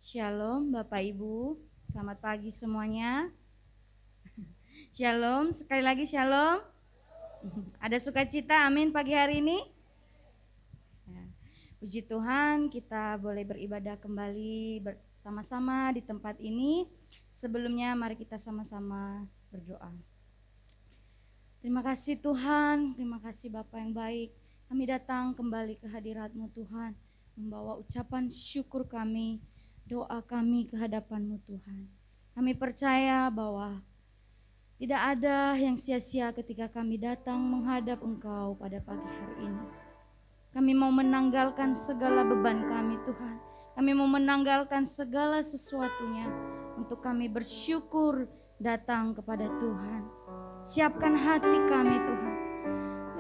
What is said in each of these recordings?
Shalom Bapak Ibu, selamat pagi semuanya. Shalom, sekali lagi shalom. Ada sukacita, amin pagi hari ini. Ya, puji Tuhan kita boleh beribadah kembali bersama-sama di tempat ini. Sebelumnya mari kita sama-sama berdoa. Terima kasih Tuhan, terima kasih Bapa yang baik. Kami datang kembali ke hadirat-Mu Tuhan, membawa ucapan syukur kami, doa kami ke hadapan-Mu Tuhan. Kami percaya bahwa tidak ada yang sia-sia ketika kami datang menghadap Engkau pada pagi hari ini. Kami mau menanggalkan segala beban kami Tuhan. Kami mau menanggalkan segala sesuatunya untuk kami bersyukur datang kepada Tuhan. Siapkan hati kami Tuhan.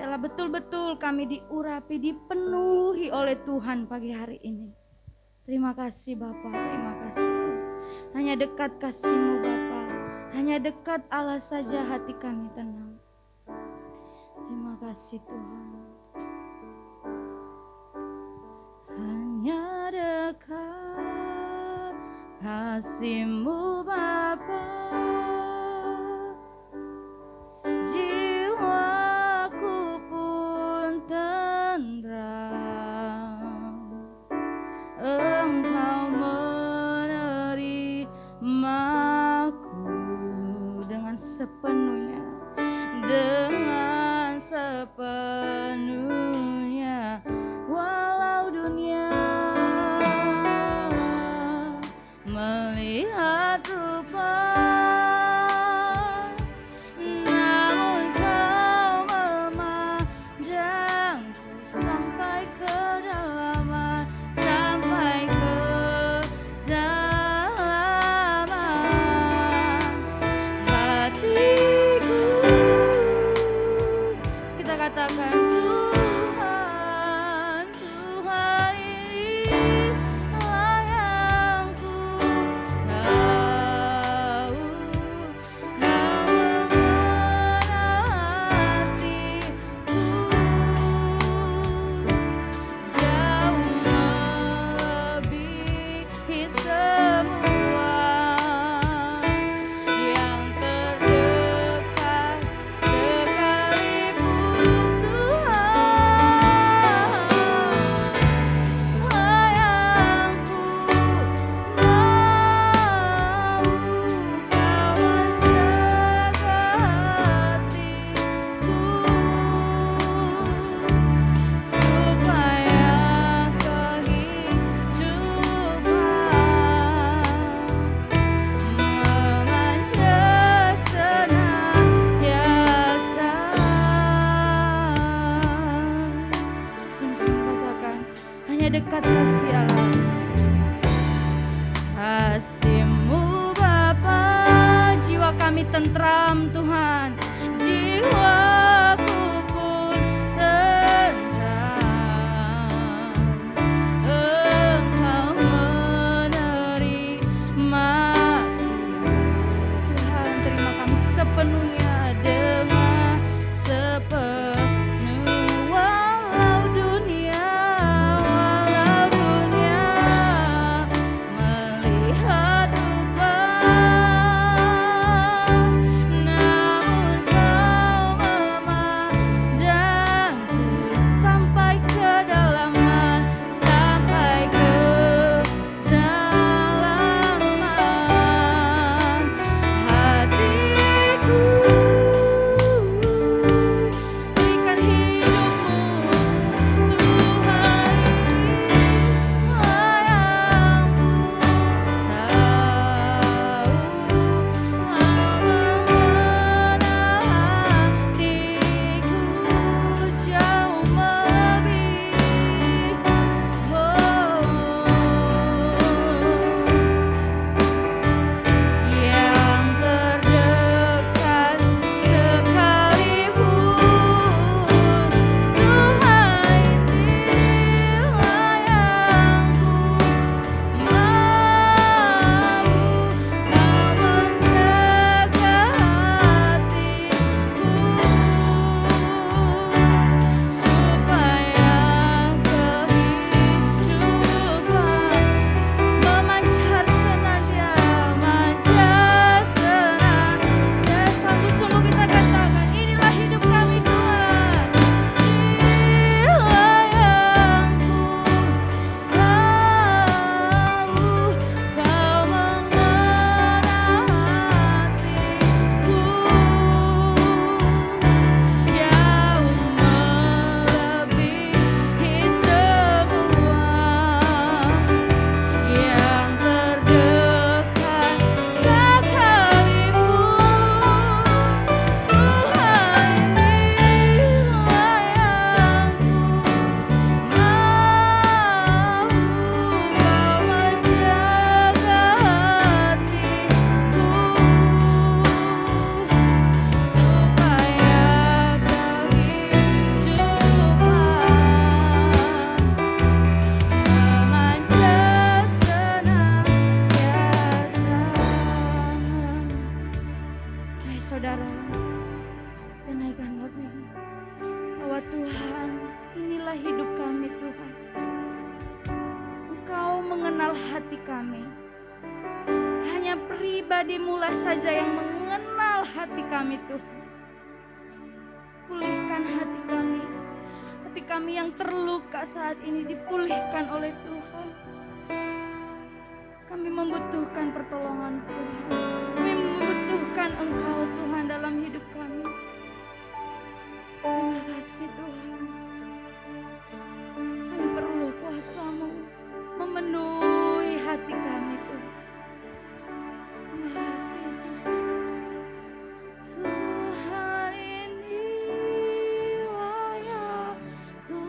Biarlah betul-betul kami diurapi, dipenuhi oleh Tuhan pagi hari ini. Terima kasih Bapa, terima kasih Tuhan. Hanya dekat kasih-Mu Bapa, hanya dekat Allah saja hati kami tenang. Terima kasih Tuhan. Hanya dekat kasih-Mu Bapa, jiwaku pun tentram. Engkau menerimaku dengan sepenuhnya, dengan sepenuhnya. Walau dunia melihat rupa, namun Kau memandangku sampai kedalaman, sampai kedalaman hatiku. Kita katakan Tuhan, Tuhan inilah yang ku tahu. Kau mengenal hatiku, jauh melebihi semua yang terdekat sekalipun Tuhan. Layangku mau Kau menjaga hatiku, supaya kehidupan memanjang senantiasa. Sungguh-sungguh katakan, hanya dekat kasih Allah, kasih-Mu Bapa, jiwa kami tentram Tuhan, jiwaku pun tentram. Engkau menerimaku Tuhan, terima kami sepenuhnya, dengan sepenuh. Walau dunia melihat rupa, namun Kau pribadi mulai saja yang mengenal hati kami Tuhan. Pulihkan hati kami yang terluka saat ini dipulihkan oleh Tuhan. Kami membutuhkan pertolongan Tuhan. Kami membutuhkan Engkau Tuhan dalam hidup kami. Terima kasih Tuhan. Kami perlu kuasa-Mu memenuhi hati kami Tuhan. Terima kasih Yesus. Tuhan ini layak ku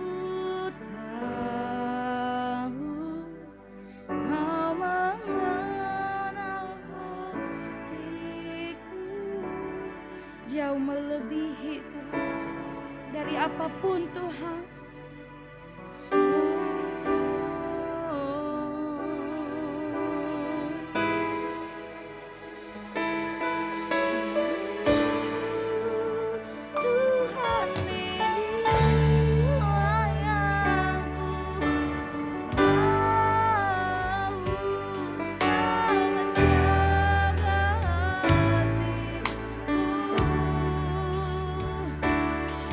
tahu, Kau mengenal hatiku jauh melebihi Tuhan dari apapun Tuhan.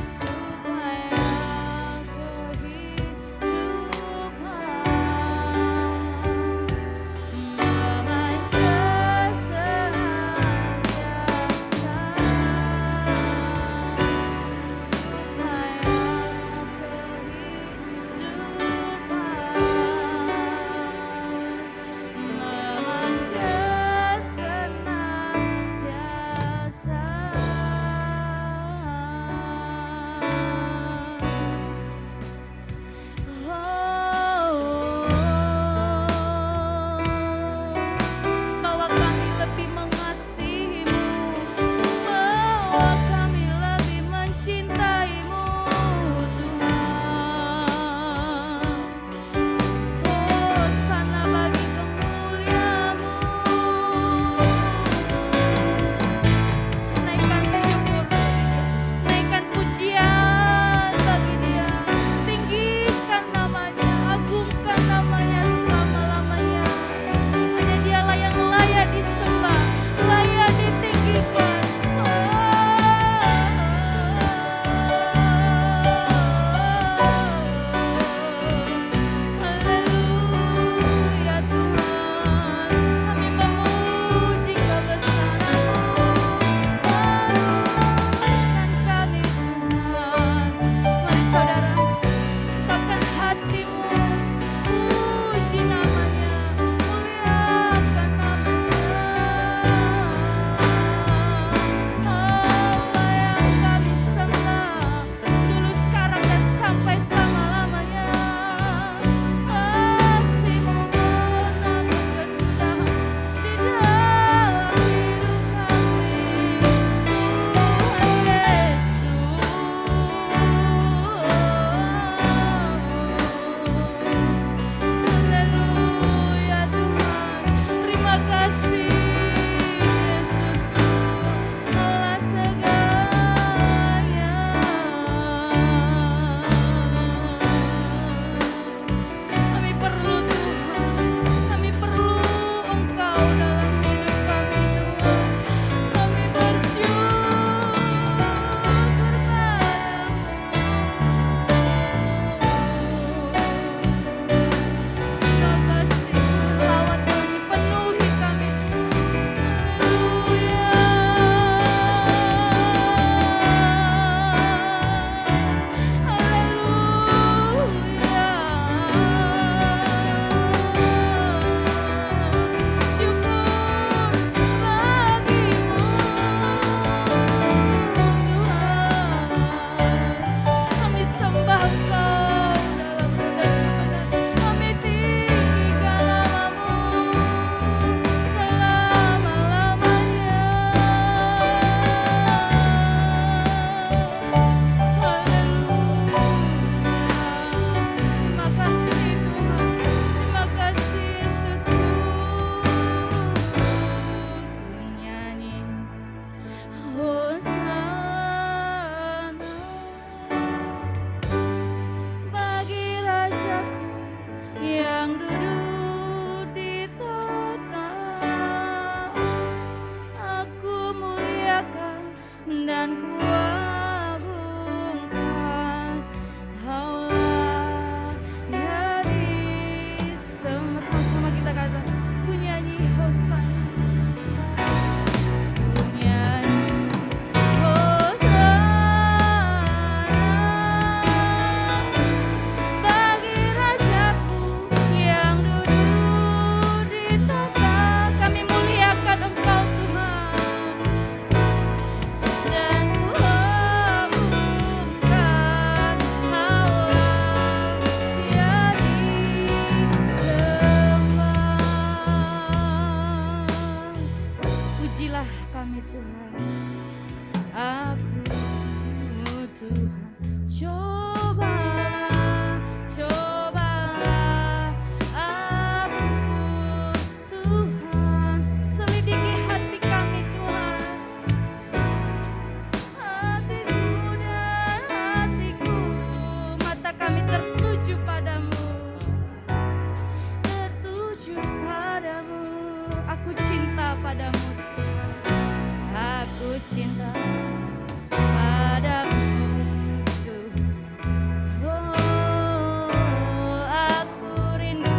Supaya kami Tuhan. Aku Tuhan, cobalah, cobalah aku Tuhan, selidiki hati kami Tuhan, hatiku dan hatiku, mata kami tertuju padamu, tertuju padamu. Aku cinta padamu Tuhan, aku cinta padamu Tuhan. Oh, aku rindu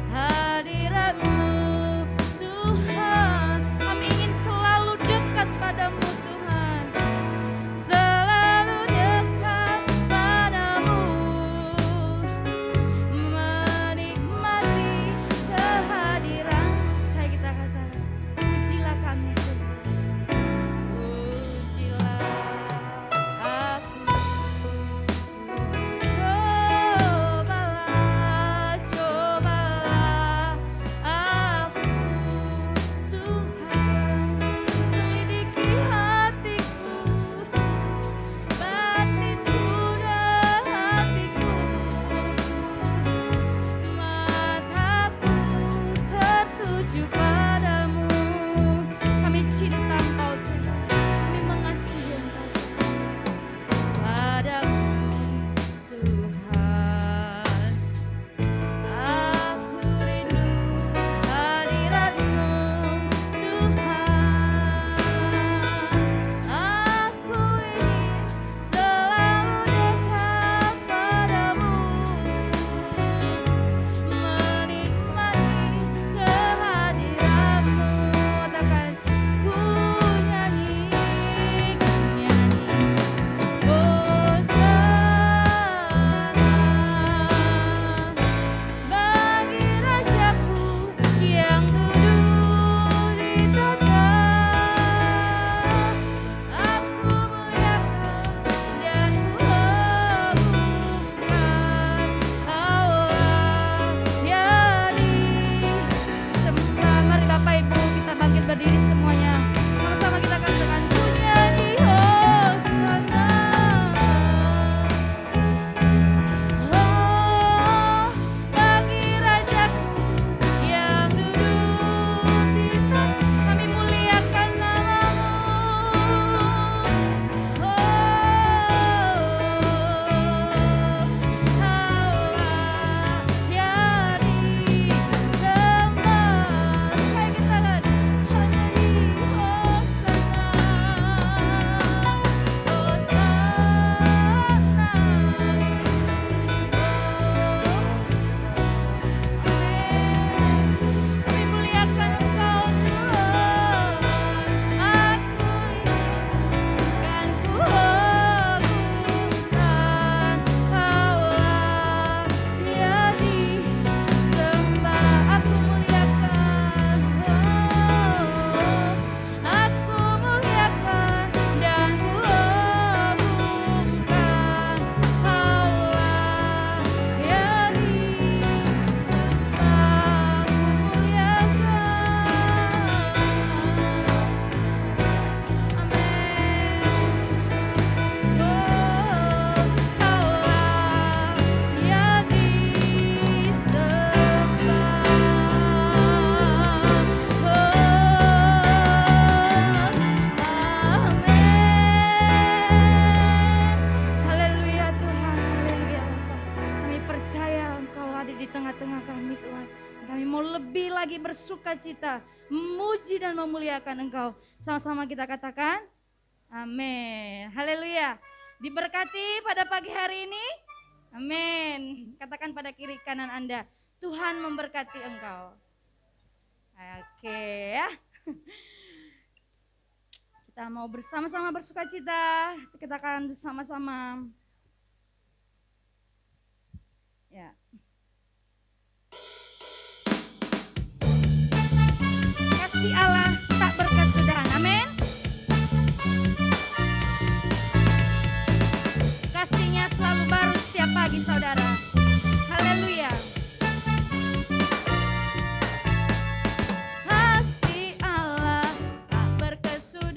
hadiratmu Tuhan. Kami ingin selalu dekat padamu Tuhan, selalu dekat padamu, menikmati kehadiranmu. Saya kita katakan, pujilah kami Tuhan, pujilah aku. Cobalah, cobalah aku Tuhan, selidiki hatiku, batinku dan hatiku, mataku tertuju padamu. Kami cinta Engkau Tuhan, kami mengasihi Engkau padamu Tuhan. Aku rindu hadiratmu Tuhan. Aku ingin selalu dekat padamu, menikmati kehadiranmu. Katakan, ku nyanyi, bagi Rajaku yang duduk di tata. Aku muliakan dan kuagungkan Allah yang disembah. Mari Bapak Ibu kita bangkit berdiri semuanya. Sama-sama kita katakan, ku nyanyi Hosana. Oh, bagi Rajaku yang duduk di tata, kami muliakan namamu. Oh, Allah yang disembah. Sekali kita katakan, nyanyi Hosana, Hosana. Kami muliakan Engkau Tuhan. Aku kan kuagungkan Allah yang disembah. Aku muliakan, aku muliakan dan kuagungkan Allah yang disembah. Aku muliakan, amin. Allah yang disembah. Amin. Haleluya Tuhan, haleluya Bapa. Kami percaya Engkau ada di tengah-tengah kami Tuhan. Kami mau lebih lagi bersuka cita, memuji dan memuliakan Engkau. Sama-sama kita katakan, amin. Haleluya. Diberkati pada pagi hari ini. Amin. Katakan pada kiri kanan Anda, Tuhan memberkati engkau. Oke ya. Kita mau bersama-sama bersuka cita. Kita akan bersama-sama. Ya. Kasih Allah tak berkesudahan. Amin. Kasih-Nya selalu baru setiap pagi saudara. Haleluya. Kasih Allah tak berkesudahan.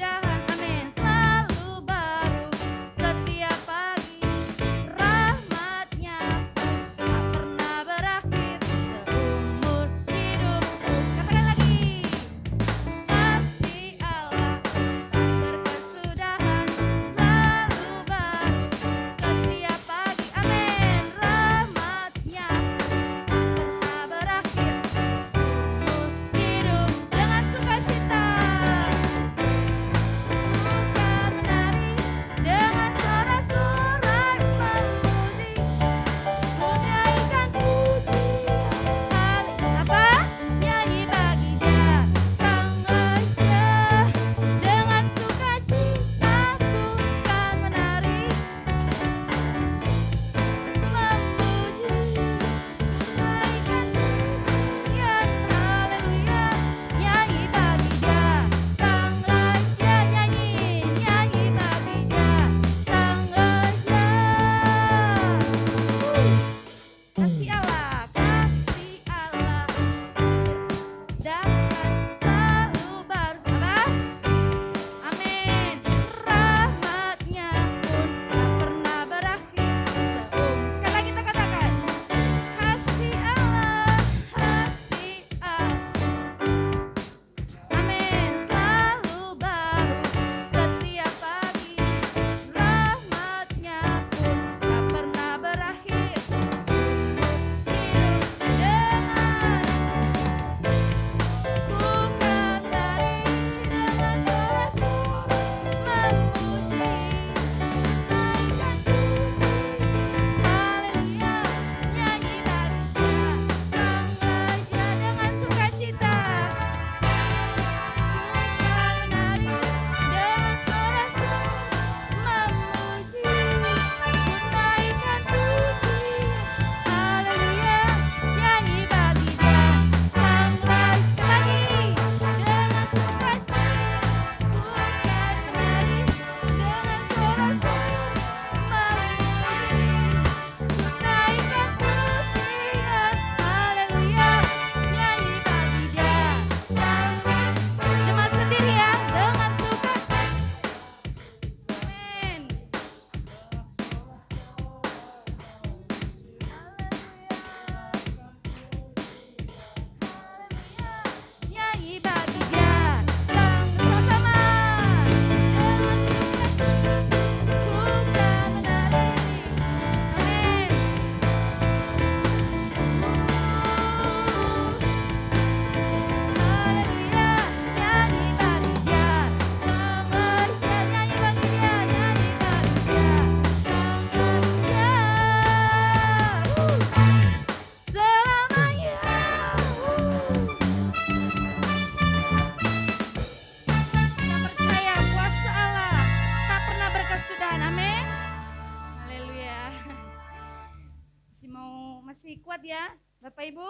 ya Bapak Ibu.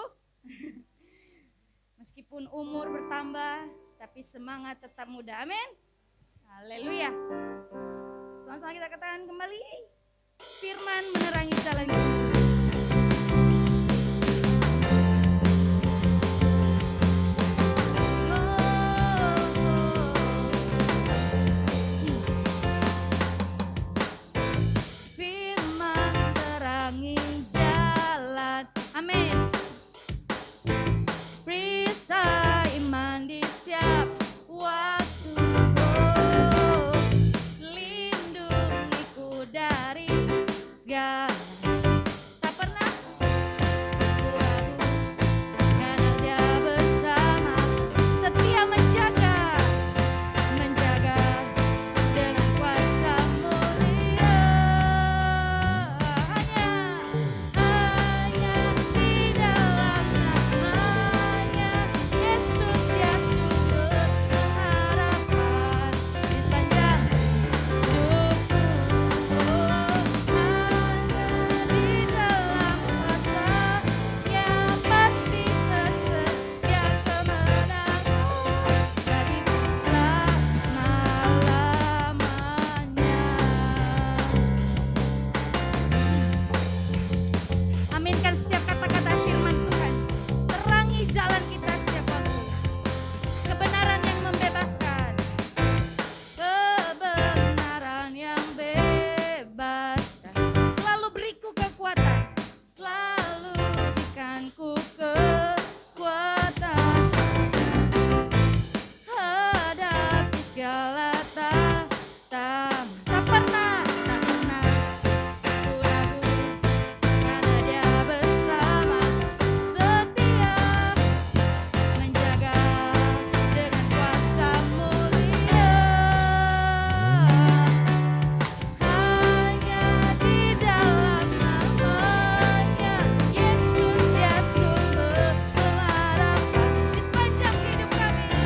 Meskipun umur bertambah, tapi semangat tetap muda. Amin. Haleluya. Sama-sama kita katakan kembali. Firman menerangi jalan kita. Firman terangi jalan. Amin. Perisai iman di setiap waktu. Oh, lindungiku dari segala. Tak pernah karena Dia bersama, setia menjaga dengan kuasa mulia. Hanya di dalam namanya Yesus Dia sumber pengharapan di sepanjang hidupku. Hanya di dalam kuasa-Nya pasti tersedia kemenangan bagiku selama-lamanya. Aminkan setiap kata-kata firman Tuhan. Terangi jalan kita setiap waktu. Kebenaran yang membebaskan. Kebenaran yang bebaskan. Selalu beriku kekuatan. Selalu berikanku kekuatan. Hadapi segala tantangan. Tak pernah ku ragu. Karena Dia bersama, setia menjaga dengan kuasa mulia. Hanya di dalam namanya Yesus Dia sumber pengharapan di sepanjang hidup kami.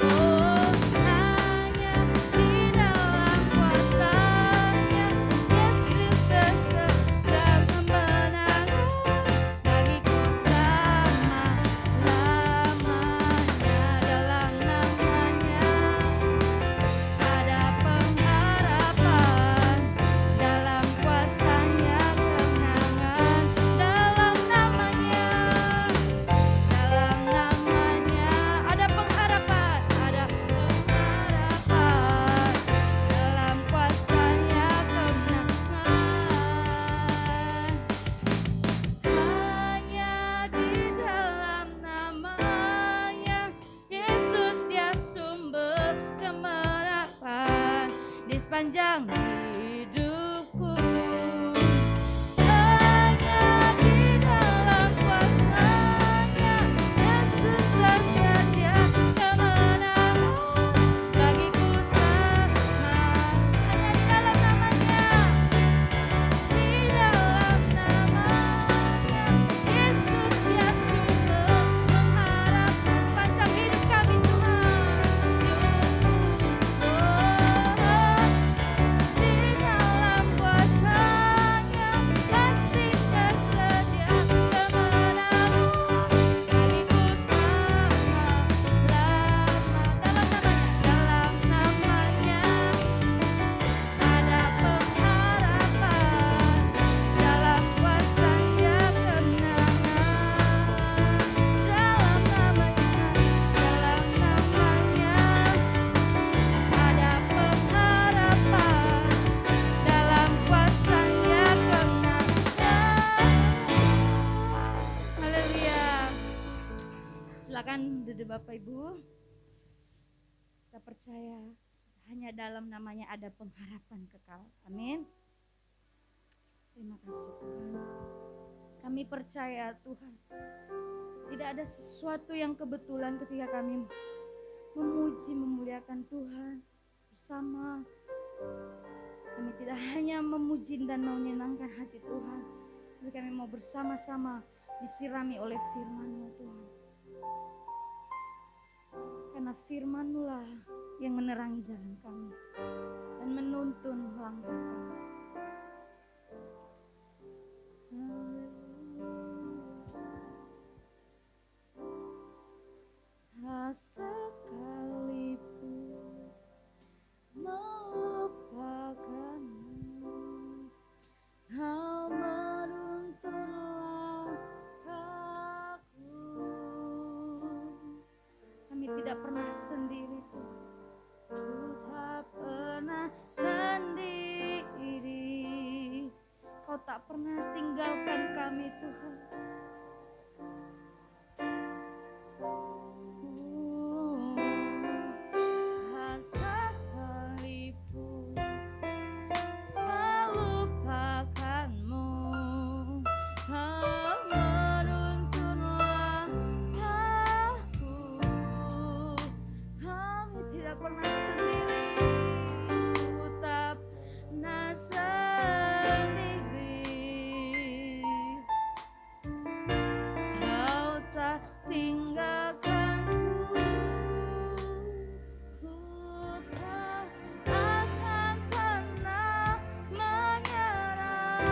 Oh, hanya di dalam kuasa-Nya Yesus tersedia kemenangan bagiku selama-lamanya. Dalam namanya ada pengharapan, dalam kuasa-Nya kemenangan. Dalam namanya ada pengharapan, dalam kuasa-Nya kemenangan. Hanya di dalam namanya Yesus Dia sumber kemenangan di sepanjang hidupku. Hanya di dalam kuasa-Nya Yesus tersedia kemenangan bagiku selama. Hanya di dalam namanya, di dalam namanya Yesus Dia sumber pengharapan sepanjang hidup kami Tuhan. Di dalam kuasa-Nya pasti tersedia kemenangan bagiku selama-lamanya. Dalam namanya ada pengharapan, dalam kuasa-Nya kemenangan. Dalam namanya ada pengharapan, dalam kuasa-Nya kemenangan. Haleluya. Silakan duduk Bapak Ibu. Kita percaya hanya dalam namanya ada pengharapan kekal. Amin. Terima kasih Tuhan. Kami percaya Tuhan, tidak ada sesuatu yang kebetulan ketika kami memuji, memuliakan Tuhan bersama. Kami tidak hanya memuji dan menyenangkan hati Tuhan, tapi kami mau bersama-sama disirami oleh firman-Mu Tuhan. Karena firman-Mu lah yang menerangi jalan kami dan menuntun langkah kami. sekalipun melupakanmu, kau menuntun langkahku. Kami tidak pernah sendiri Tuhan, ku tak pernah sendiri. Kau tak pernah tinggalkan kami Tuhan. Sekalipun melupakanmu, kau menuntun langkahku. Kami tidak pernah sendiri, ku tak pernah sendiri. Kau tak tinggalkanku, ku tak akan pernah menyerah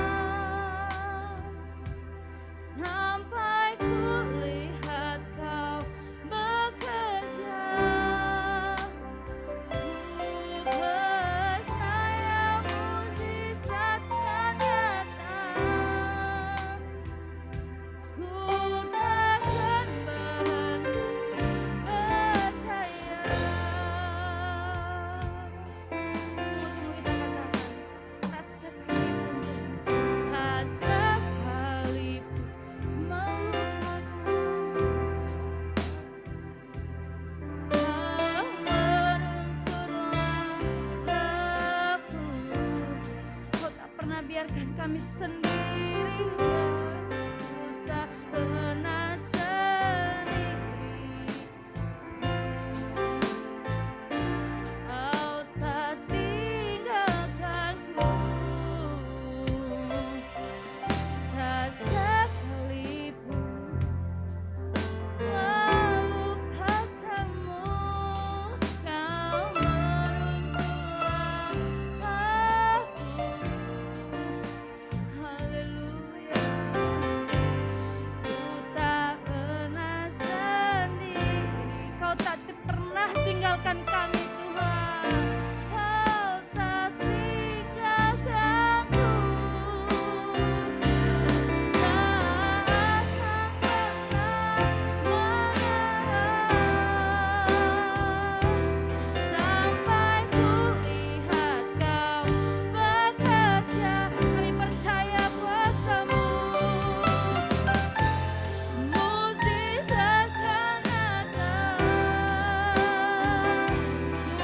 sampai ku lihat kau bekerja. Ku percaya mukjizat akan datang. Ku takkan berhenti percaya. Sungguh-sungguh kita katakan, tak sekalipun melupakan, kau menuntun langkahku. Kau tak pernah biarkan kami sendiri, ku tak pernah sendiri. Kau tak tinggalkanku, tak sekalipun melupakanmu, kau menuntun langkahku. Haleluya, ku tak pernah sendiri. Kau tak pernah tinggalkan kami Tuhan, kau tak tinggalkanku, tak akan pernah menyerah sampai ku lihat kau bekerja. Kami percaya kuasa-Mu, mukjizat akan datang. Ku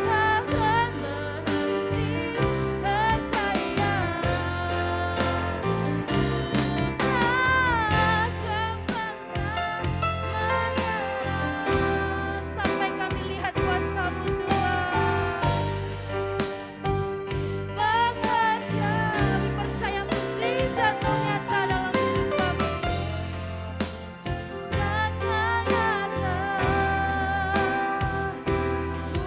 takkan berhenti percaya, ku takkan pernah menyerah sampai kami lihat kuasa-Mu Tuhan bekerja. Kami percaya mukjizat-Mu nyata dalam hidup kami. Mukjizat akan datang. Ku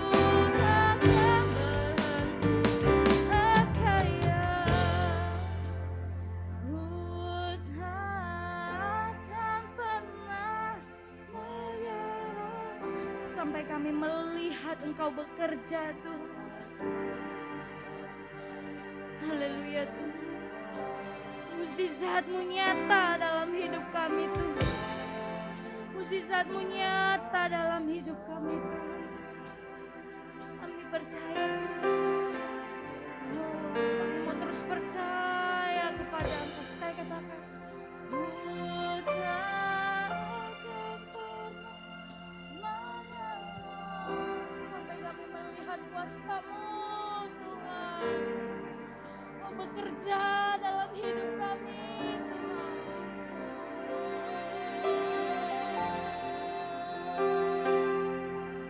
takkan berhenti percaya, ku takkan pernah menyerah sampai kami melihat Engkau bekerja Tuhan. Haleluya Tuhan, mukjizat-Mu nyata dalam hidup kami Tuhan. Mukjizat-Mu nyata dalam hidup kami Tuhan. Kami percaya, kami mau terus percaya kepada Engkau. Sekali katakan, ku takkan pernah menyerah sampai kami melihat kuasa-Mu Tuhan. Kau bekerja dalam hidup kami Tuhan.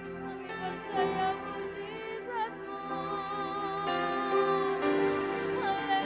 Kami percaya mukjizat-Mu. Haleluya.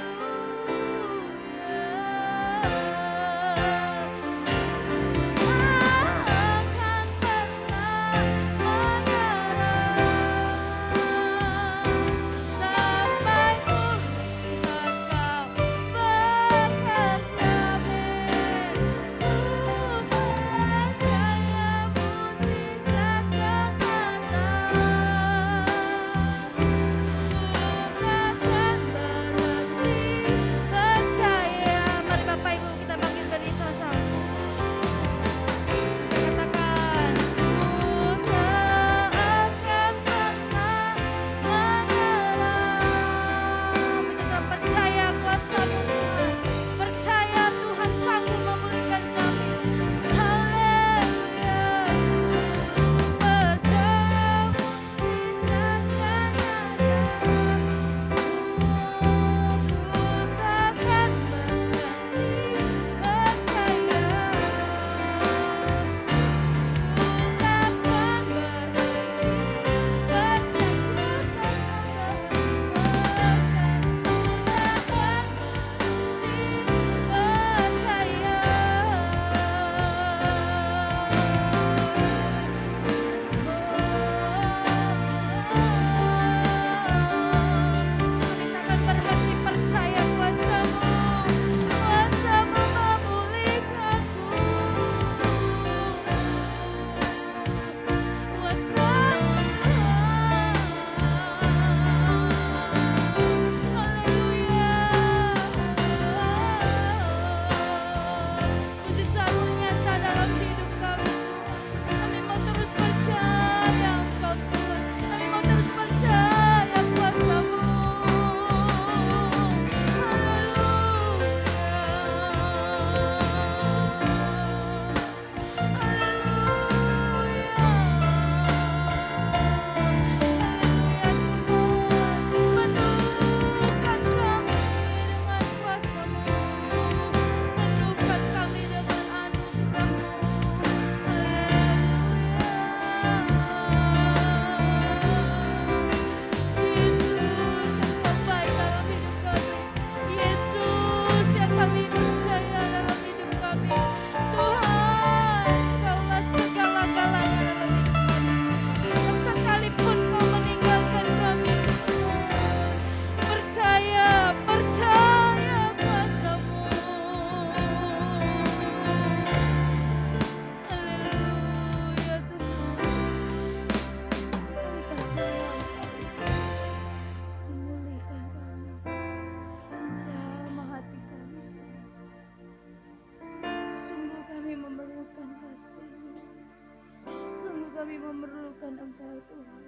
kami memerlukan Engkau Tuhan.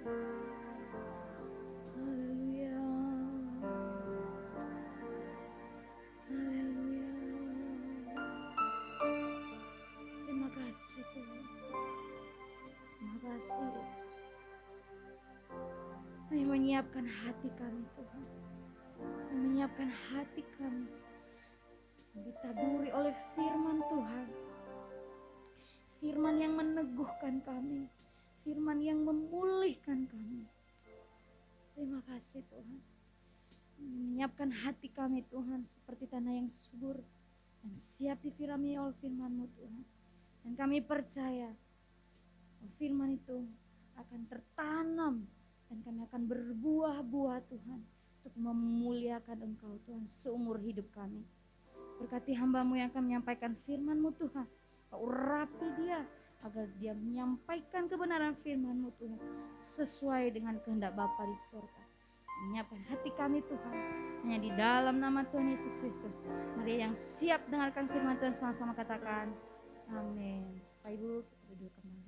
Haleluya. Haleluya. Terima kasih Tuhan. Terima kasih Yesus. Kami menyiapkan hati kami Tuhan. Kami menyiapkan hati kami. Ditaburi oleh firman Tuhan. Firman yang meneguhkan kami. Firman yang memulihkan kami. Terima kasih Tuhan. Menyiapkan hati kami Tuhan seperti tanah yang subur dan siap difirami oleh firman-Mu Tuhan. Dan kami percaya bahwa firman itu akan tertanam dan kami akan berbuah-buah Tuhan untuk memuliakan Engkau Tuhan seumur hidup kami. Berkati hamba-Mu yang akan menyampaikan firman-Mu Tuhan. Kau urapi dia agar dia menyampaikan kebenaran firman-Mu Tuhan sesuai dengan kehendak Bapa di surga. Menyiapkan hati kami Tuhan hanya di dalam nama Tuhan Yesus Kristus. Mari yang siap dengarkan firman Tuhan sama-sama katakan amin. Bapak Ibu duduk kembali.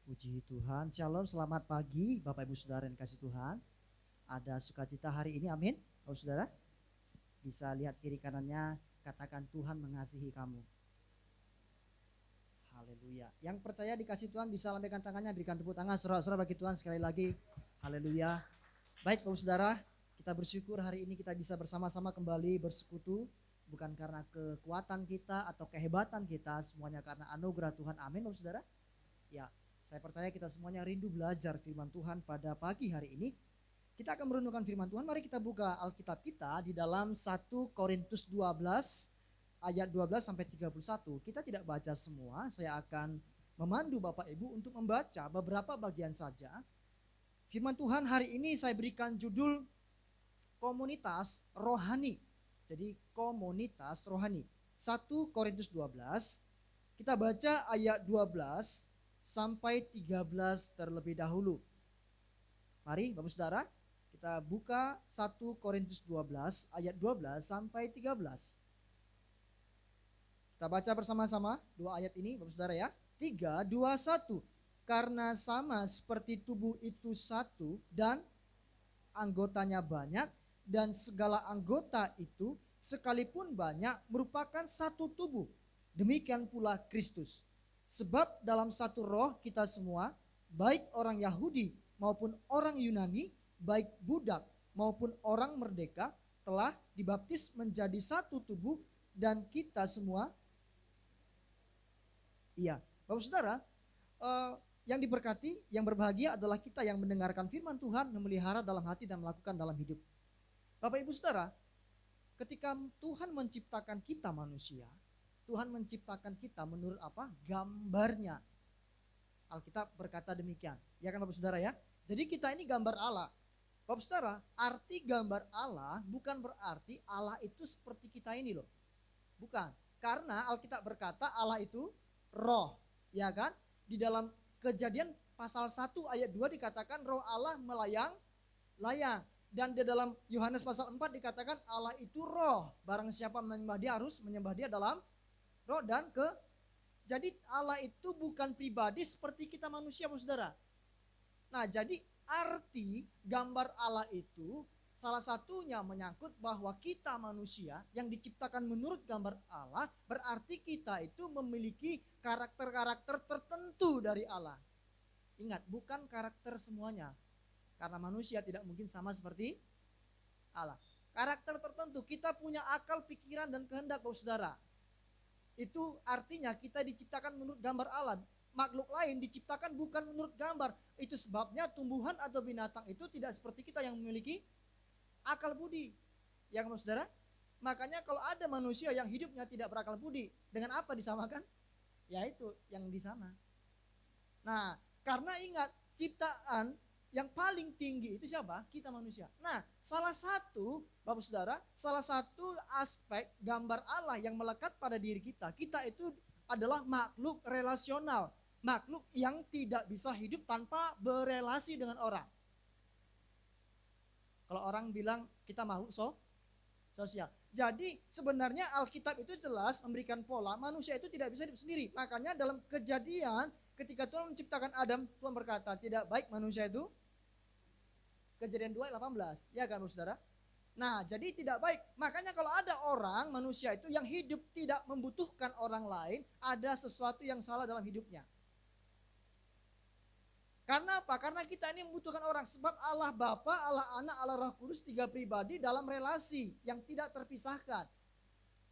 Puji Tuhan, Shalom, selamat pagi Bapak Ibu Saudara yang kasih Tuhan. Ada sukacita hari ini, amin. Bapak Saudara bisa lihat kiri kanannya, katakan Tuhan mengasihi kamu. Haleluya. Yang percaya dikasih Tuhan bisa lambaikan tangannya, berikan tepuk tangan saudara-saudara bagi Tuhan sekali lagi. Haleluya. Baik Bapak Saudara, kita bersyukur hari ini kita bisa bersama-sama kembali bersekutu. Bukan karena kekuatan kita atau kehebatan kita, semuanya karena anugerah Tuhan, amin Bapak Saudara. Ya, saya percaya kita semuanya rindu belajar firman Tuhan pada pagi hari ini. Kita akan merenungkan firman Tuhan. Mari kita buka Alkitab kita di dalam 1 Korintus 12 ayat 12 sampai 31. Kita tidak baca semua, saya akan memandu Bapak Ibu untuk membaca beberapa bagian saja. Firman Tuhan hari ini saya berikan judul komunitas rohani. Jadi komunitas rohani. 1 Korintus 12, kita baca ayat 12 sampai 13 terlebih dahulu. Mari Bapak Saudara, kita buka 1 Korintus 12 ayat 12 sampai 13. Kita baca bersama-sama dua ayat ini Bapak Saudara ya. 3, 2, 1. Karena sama seperti tubuh itu satu dan anggotanya banyak, dan segala anggota itu sekalipun banyak merupakan satu tubuh. Demikian pula Kristus. Sebab dalam satu roh kita semua, baik orang Yahudi maupun orang Yunani, baik budak maupun orang merdeka, telah dibaptis menjadi satu tubuh, dan kita semua, iya Bapak Saudara, yang diberkati, yang berbahagia adalah kita yang mendengarkan firman Tuhan, memelihara dalam hati dan melakukan dalam hidup. Bapak Ibu Saudara, ketika Tuhan menciptakan kita manusia, Tuhan menciptakan kita menurut apa? Gambarnya. Alkitab berkata demikian. Ya kan Bapak Saudara ya? Jadi kita ini gambar Allah. Bapak Saudara, arti gambar Allah bukan berarti Allah itu seperti kita ini loh. Bukan. Karena Alkitab berkata Allah itu roh. Ya kan? Di dalam Kejadian pasal 1 ayat 2 dikatakan roh Allah melayang-layang. Dan di dalam Yohanes pasal 4 dikatakan Allah itu roh. Barang siapa menyembah dia harus menyembah dia dalam roh dan jadi Allah itu bukan pribadi seperti kita manusia, Saudara. Nah, jadi arti gambar Allah itu salah satunya menyangkut bahwa kita manusia yang diciptakan menurut gambar Allah, berarti kita itu memiliki karakter-karakter tertentu dari Allah. Ingat, bukan karakter semuanya. Karena manusia tidak mungkin sama seperti Allah. Karakter tertentu, kita punya akal, pikiran, dan kehendak, Saudara. Itu artinya kita diciptakan menurut gambar Allah. Makhluk lain diciptakan bukan menurut gambar. Itu sebabnya tumbuhan atau binatang itu tidak seperti kita yang memiliki akal budi. Ya kan Saudara? Makanya kalau ada manusia yang hidupnya tidak berakal budi, dengan apa disamakan? Yaitu yang di sana. Nah, karena ingat ciptaan yang paling tinggi itu siapa? Kita manusia. Nah, salah satu, Bapak Saudara, salah satu aspek gambar Allah yang melekat pada diri kita itu adalah makhluk relasional. Makhluk yang tidak bisa hidup tanpa berelasi dengan orang. Kalau orang bilang kita makhluk sosial. Jadi sebenarnya Alkitab itu jelas memberikan pola manusia itu tidak bisa hidup sendiri. Makanya dalam Kejadian ketika Tuhan menciptakan Adam, Tuhan berkata tidak baik manusia itu. Kejadian 2:18, ya kan saudara? Nah jadi tidak baik. Makanya kalau ada orang manusia itu yang hidup tidak membutuhkan orang lain, ada sesuatu yang salah dalam hidupnya. Karena apa? Karena kita ini membutuhkan orang. Sebab Allah Bapa, Allah Anak, Allah Roh Kudus 3 pribadi dalam relasi yang tidak terpisahkan.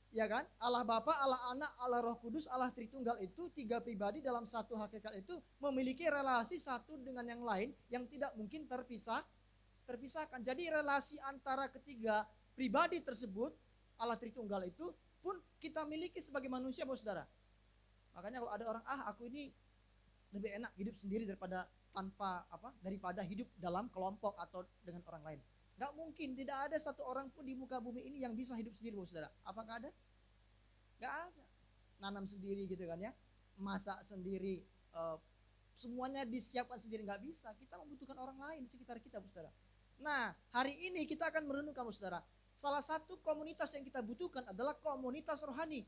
Ya kan? Allah Bapa, Allah Anak, Allah Roh Kudus, Allah Tritunggal itu 3 pribadi dalam satu hakikat itu memiliki relasi satu dengan yang lain yang tidak mungkin terpisahkan. Jadi relasi antara ketiga pribadi tersebut, Allah Tritunggal itu pun kita miliki sebagai manusia, saudara. Makanya kalau ada orang, aku ini lebih enak hidup sendiri daripada hidup dalam kelompok atau dengan orang lain. Gak mungkin, tidak ada satu orang pun di muka bumi ini yang bisa hidup sendiri, saudara. Apakah ada? Gak ada. Nanam sendiri gitu kan ya, masak sendiri, semuanya disiapkan sendiri, gak bisa. Kita membutuhkan orang lain di sekitar kita, saudara. Nah, hari ini kita akan merenungkan, saudara. Salah satu komunitas yang kita butuhkan adalah komunitas rohani.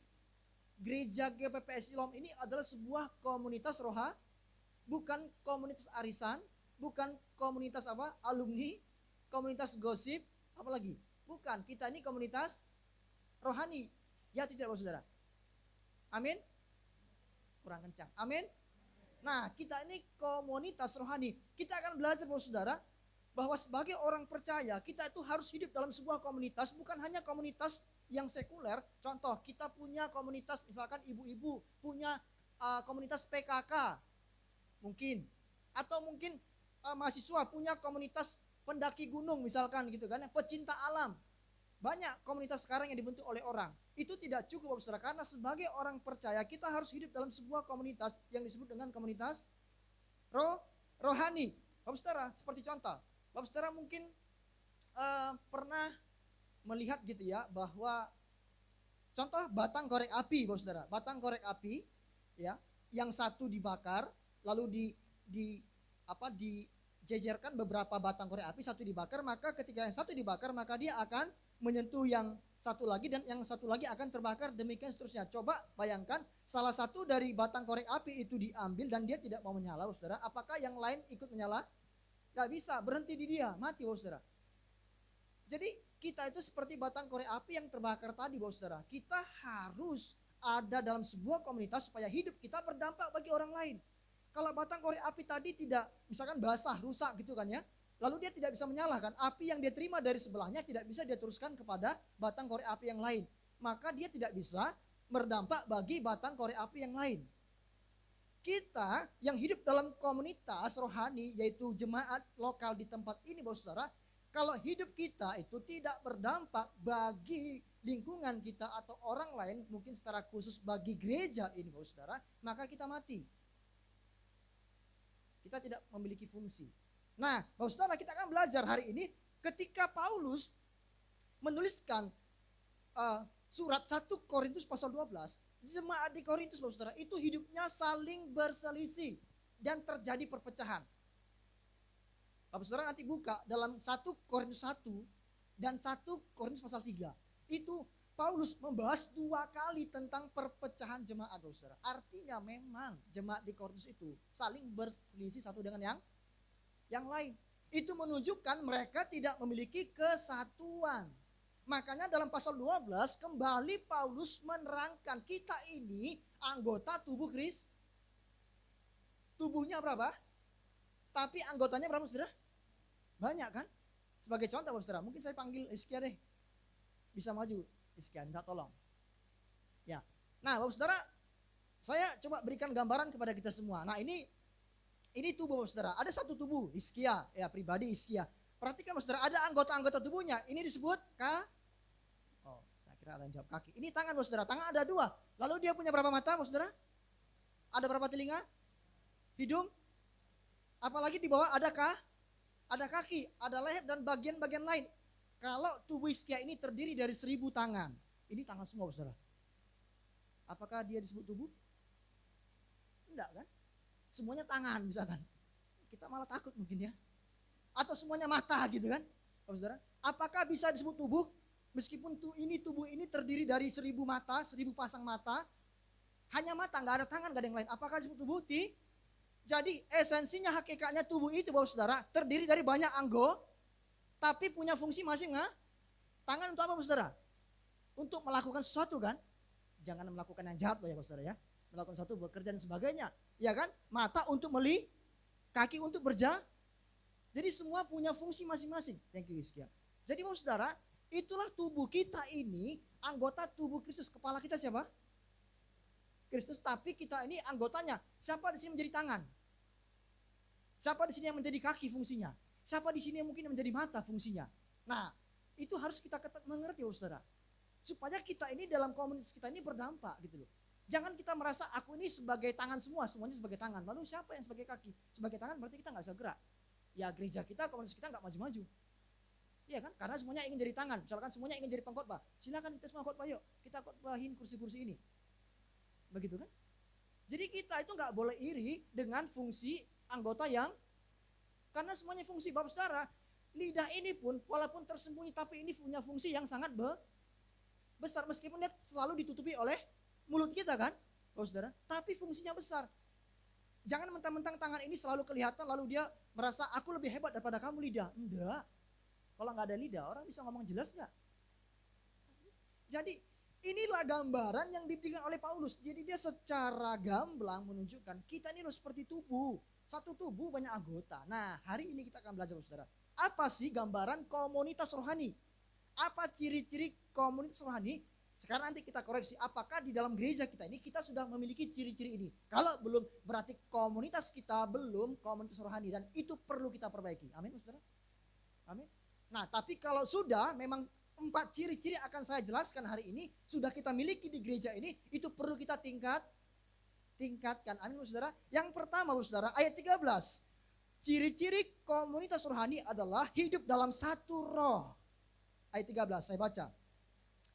Gereja GPPS Siloam ini adalah sebuah komunitas rohani, bukan komunitas arisan, bukan komunitas alumni, komunitas gosip, apalagi. Bukan, kita ini komunitas rohani. Ya tidak, saudara? Amin? Kurang kencang. Amin? Nah, kita ini komunitas rohani. Kita akan belajar, saudara, bahwa sebagai orang percaya kita itu harus hidup dalam sebuah komunitas, bukan hanya komunitas yang sekuler. Contoh, kita punya komunitas misalkan ibu-ibu punya komunitas PKK mungkin, atau mungkin mahasiswa punya komunitas pendaki gunung misalkan gitu kan, pecinta alam. Banyak komunitas sekarang yang dibentuk oleh orang. Itu tidak cukup, saudara, karena sebagai orang percaya kita harus hidup dalam sebuah komunitas yang disebut dengan komunitas rohani. Bapak saudara, seperti contoh, Bapak saudara mungkin pernah melihat gitu ya, bahwa contoh batang korek api, Bapak saudara. Batang korek api ya, yang satu dibakar, lalu dijejerkan beberapa batang korek api, satu dibakar, maka ketika yang satu dibakar maka dia akan menyentuh yang satu lagi dan yang satu lagi akan terbakar, demikian seterusnya. Coba bayangkan salah satu dari batang korek api itu diambil dan dia tidak mau menyala, saudara. Apakah yang lain ikut menyala? Gak bisa, berhenti di dia, mati, saudara. Jadi kita itu seperti batang korek api yang terbakar tadi, saudara. Kita harus ada dalam sebuah komunitas supaya hidup kita berdampak bagi orang lain. Kalau batang korek api tadi tidak, misalkan basah, rusak gitu kan ya, lalu dia tidak bisa menyalakan, api yang dia terima dari sebelahnya tidak bisa dia teruskan kepada batang korek api yang lain. Maka dia tidak bisa berdampak bagi batang korek api yang lain. Kita yang hidup dalam komunitas rohani, yaitu jemaat lokal di tempat ini, saudara, kalau hidup kita itu tidak berdampak bagi lingkungan kita atau orang lain, mungkin secara khusus bagi gereja ini, saudara, maka kita mati. Kita tidak memiliki fungsi. Nah, saudara, kita akan belajar hari ini ketika Paulus menuliskan surat 1 Korintus pasal 12, jemaat di Korintus, saudara, itu hidupnya saling berselisih dan terjadi perpecahan. Bapak saudara nanti buka dalam 1 Korintus 1 dan 1 Korintus pasal 3. Itu Paulus membahas 2 kali tentang perpecahan jemaat, saudara. Artinya memang jemaat di Korintus itu saling berselisih satu dengan yang lain. Itu menunjukkan mereka tidak memiliki kesatuan. Makanya dalam pasal 12 kembali Paulus menerangkan kita ini anggota tubuh Kristus. Tubuhnya berapa? Tapi anggotanya berapa, saudara? Banyak kan? Sebagai contoh, saudara, mungkin saya panggil Iskia deh. Bisa maju Iskia, minta tolong. Ya. Nah, saudara, saya coba berikan gambaran kepada kita semua. Nah, ini tubuh, saudara. Ada satu tubuh, Iskia, ya pribadi Iskia. Perhatikan, saudara, ada anggota-anggota tubuhnya. Ini disebut saya kira ada yang jawab kaki. Ini tangan, saudara. Tangan ada 2. Lalu dia punya berapa mata, saudara? Ada berapa telinga? Hidung? Apalagi di bawah ada ada kaki, ada leher dan bagian-bagian lain. Kalau tubuh Hizkia ini terdiri dari 1000 tangan, ini tangan semua saudara. Apakah dia disebut tubuh? Enggak kan? Semuanya tangan misalkan. Kita malah takut mungkin ya. Atau semuanya mata gitu kan, saudara. Apakah bisa disebut tubuh? Meskipun tubuh ini terdiri dari 1000 mata, 1000 pasang mata, hanya mata, nggak ada tangan, nggak ada yang lain. Apakah disebut tubuh? Jadi esensinya hakikatnya tubuh itu Bapak Saudara terdiri dari banyak anggota, tapi punya fungsi masing-masing. Tangan untuk apa Bapak Saudara? Untuk melakukan sesuatu kan? Jangan melakukan yang jahat loh ya Bapak Saudara ya. Melakukan sesuatu, bekerja dan sebagainya. Ya kan? Mata untuk melihat, kaki untuk berjalan. Jadi semua punya fungsi masing-masing. Thank you Hizkia. Jadi Bapak Saudara, itulah tubuh kita ini, anggota tubuh Kristus. Kepala kita siapa? Kristus, tapi kita ini anggotanya. Siapa di sini menjadi tangan? Siapa di sini yang menjadi kaki fungsinya? Siapa di sini yang mungkin menjadi mata fungsinya? Nah, itu harus kita mengerti saudara. Supaya kita ini dalam komunitas kita ini berdampak gitu loh. Jangan kita merasa aku ini sebagai tangan semua, semuanya sebagai tangan. Lalu siapa yang sebagai kaki? Sebagai tangan berarti kita nggak bisa gerak. Ya gereja kita, komunitas kita nggak maju-maju. Iya kan? Karena semuanya ingin jadi tangan. Misalkan semuanya ingin jadi pengkhotbah. Silakan kita semua khotbah yuk. Kita khotbahin kursi-kursi ini. Begitu kan? Jadi kita itu nggak boleh iri dengan fungsi anggota yang, karena semuanya fungsi. Bapak Saudara, lidah ini pun walaupun tersembunyi tapi ini punya fungsi yang sangat besar, meskipun dia selalu ditutupi oleh mulut kita kan Bapak Saudara, tapi fungsinya besar. Jangan mentang-mentang tangan ini selalu kelihatan lalu dia merasa aku lebih hebat daripada kamu lidah. Enggak. Kalau nggak ada lidah orang bisa ngomong jelas nggak? Jadi inilah gambaran yang diberikan oleh Paulus. Jadi dia secara gamblang menunjukkan kita ini loh seperti tubuh. Satu tubuh banyak anggota. Nah hari ini kita akan belajar saudara. Apa sih gambaran komunitas rohani? Apa ciri-ciri komunitas rohani? Sekarang nanti kita koreksi apakah di dalam gereja kita ini kita sudah memiliki ciri-ciri ini. Kalau belum berarti komunitas kita belum komunitas rohani. Dan itu perlu kita perbaiki. Amin saudara. Amin. Nah tapi kalau sudah memang 4 ciri-ciri akan saya jelaskan hari ini sudah kita miliki di gereja ini, itu perlu kita tingkatkan. Amin saudara. Yang pertama saudara, ayat 13. Ciri-ciri komunitas rohani adalah hidup dalam satu roh. Ayat 13 saya baca.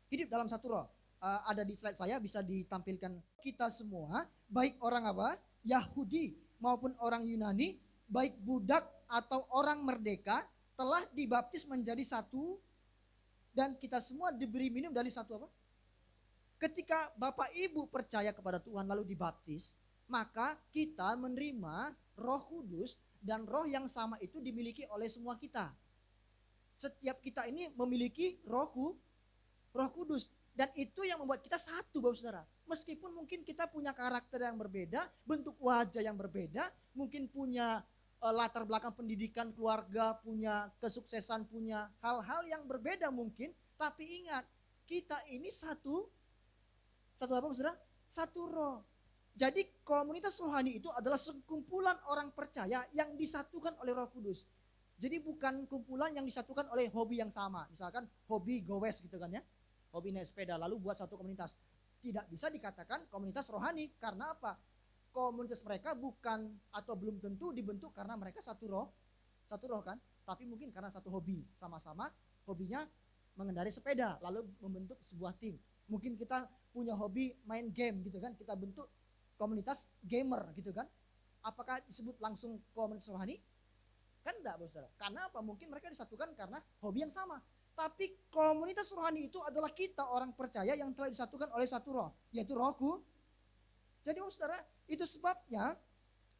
Hidup dalam satu roh. Ada di slide saya, bisa ditampilkan. Kita semua, baik orang apa? Yahudi maupun orang Yunani, baik budak atau orang merdeka, telah dibaptis menjadi satu. Dan kita semua diberi minum dari satu apa? Ketika Bapak Ibu percaya kepada Tuhan lalu dibaptis, maka kita menerima Roh Kudus dan roh yang sama itu dimiliki oleh semua kita. Setiap kita ini memiliki Roh Kudus dan itu yang membuat kita satu Bapak Saudara. Meskipun mungkin kita punya karakter yang berbeda, bentuk wajah yang berbeda, mungkin punya latar belakang pendidikan keluarga, punya kesuksesan, punya hal-hal yang berbeda mungkin, tapi ingat kita ini satu apa saudara? Satu roh. Jadi komunitas rohani itu adalah sekumpulan orang percaya yang disatukan oleh Roh Kudus. Jadi bukan kumpulan yang disatukan oleh hobi yang sama, misalkan hobi gowes gitu kan ya, hobi naik sepeda lalu buat satu komunitas. Tidak bisa dikatakan komunitas rohani, karena apa? Komunitas mereka bukan atau belum tentu dibentuk karena mereka satu roh kan, tapi mungkin karena satu hobi, sama-sama hobinya mengendarai sepeda lalu membentuk sebuah tim. Mungkin kita punya hobi main game gitu kan, kita bentuk komunitas gamer gitu kan. Apakah disebut langsung komunitas rohani? Kan enggak Saudara. Karena apa? Mungkin mereka disatukan karena hobi yang sama. Tapi komunitas rohani itu adalah kita orang percaya yang telah disatukan oleh satu roh, yaitu Rohku. Jadi saudara, itu sebabnya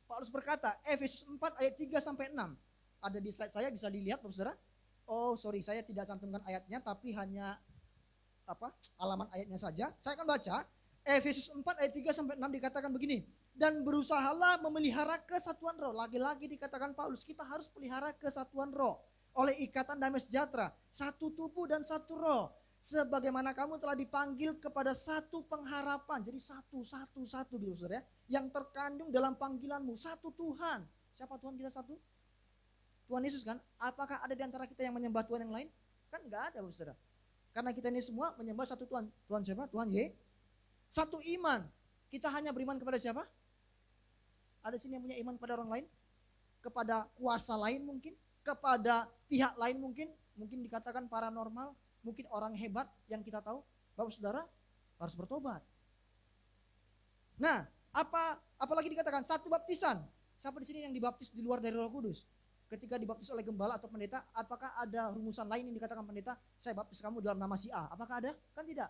Paulus berkata, Efesus 4 ayat 3 sampai 6. Ada di slide saya, bisa dilihat saudara. Oh sorry, saya tidak cantumkan ayatnya, tapi hanya halaman ayatnya saja. Saya akan baca. Efesus 4 ayat 3 sampai 6 dikatakan begini. Dan berusahalah memelihara kesatuan roh. Lagi-lagi dikatakan Paulus, kita harus pelihara kesatuan roh oleh ikatan damai sejahtera, satu tubuh dan satu roh. Sebagaimana kamu telah dipanggil kepada satu pengharapan. Jadi satu gitu saudara ya. Yang terkandung dalam panggilanmu, satu Tuhan. Siapa Tuhan kita satu? Tuhan Yesus kan? Apakah ada di antara kita yang menyembah Tuhan yang lain? Kan enggak ada saudara. Karena kita ini semua menyembah satu Tuhan. Tuhan siapa? Tuhan Satu iman. Kita hanya beriman kepada siapa? Ada sini yang punya iman kepada orang lain? Kepada kuasa lain mungkin? kepada pihak lain mungkin dikatakan paranormal, mungkin orang hebat yang kita tahu, Bapak Saudara harus bertobat. Nah, apalagi dikatakan satu baptisan. Siapa di sini yang dibaptis di luar dari Roh Kudus? Ketika dibaptis oleh gembala atau pendeta, apakah ada rumusan lain yang dikatakan pendeta, saya baptis kamu dalam nama si A? Apakah ada? Kan tidak.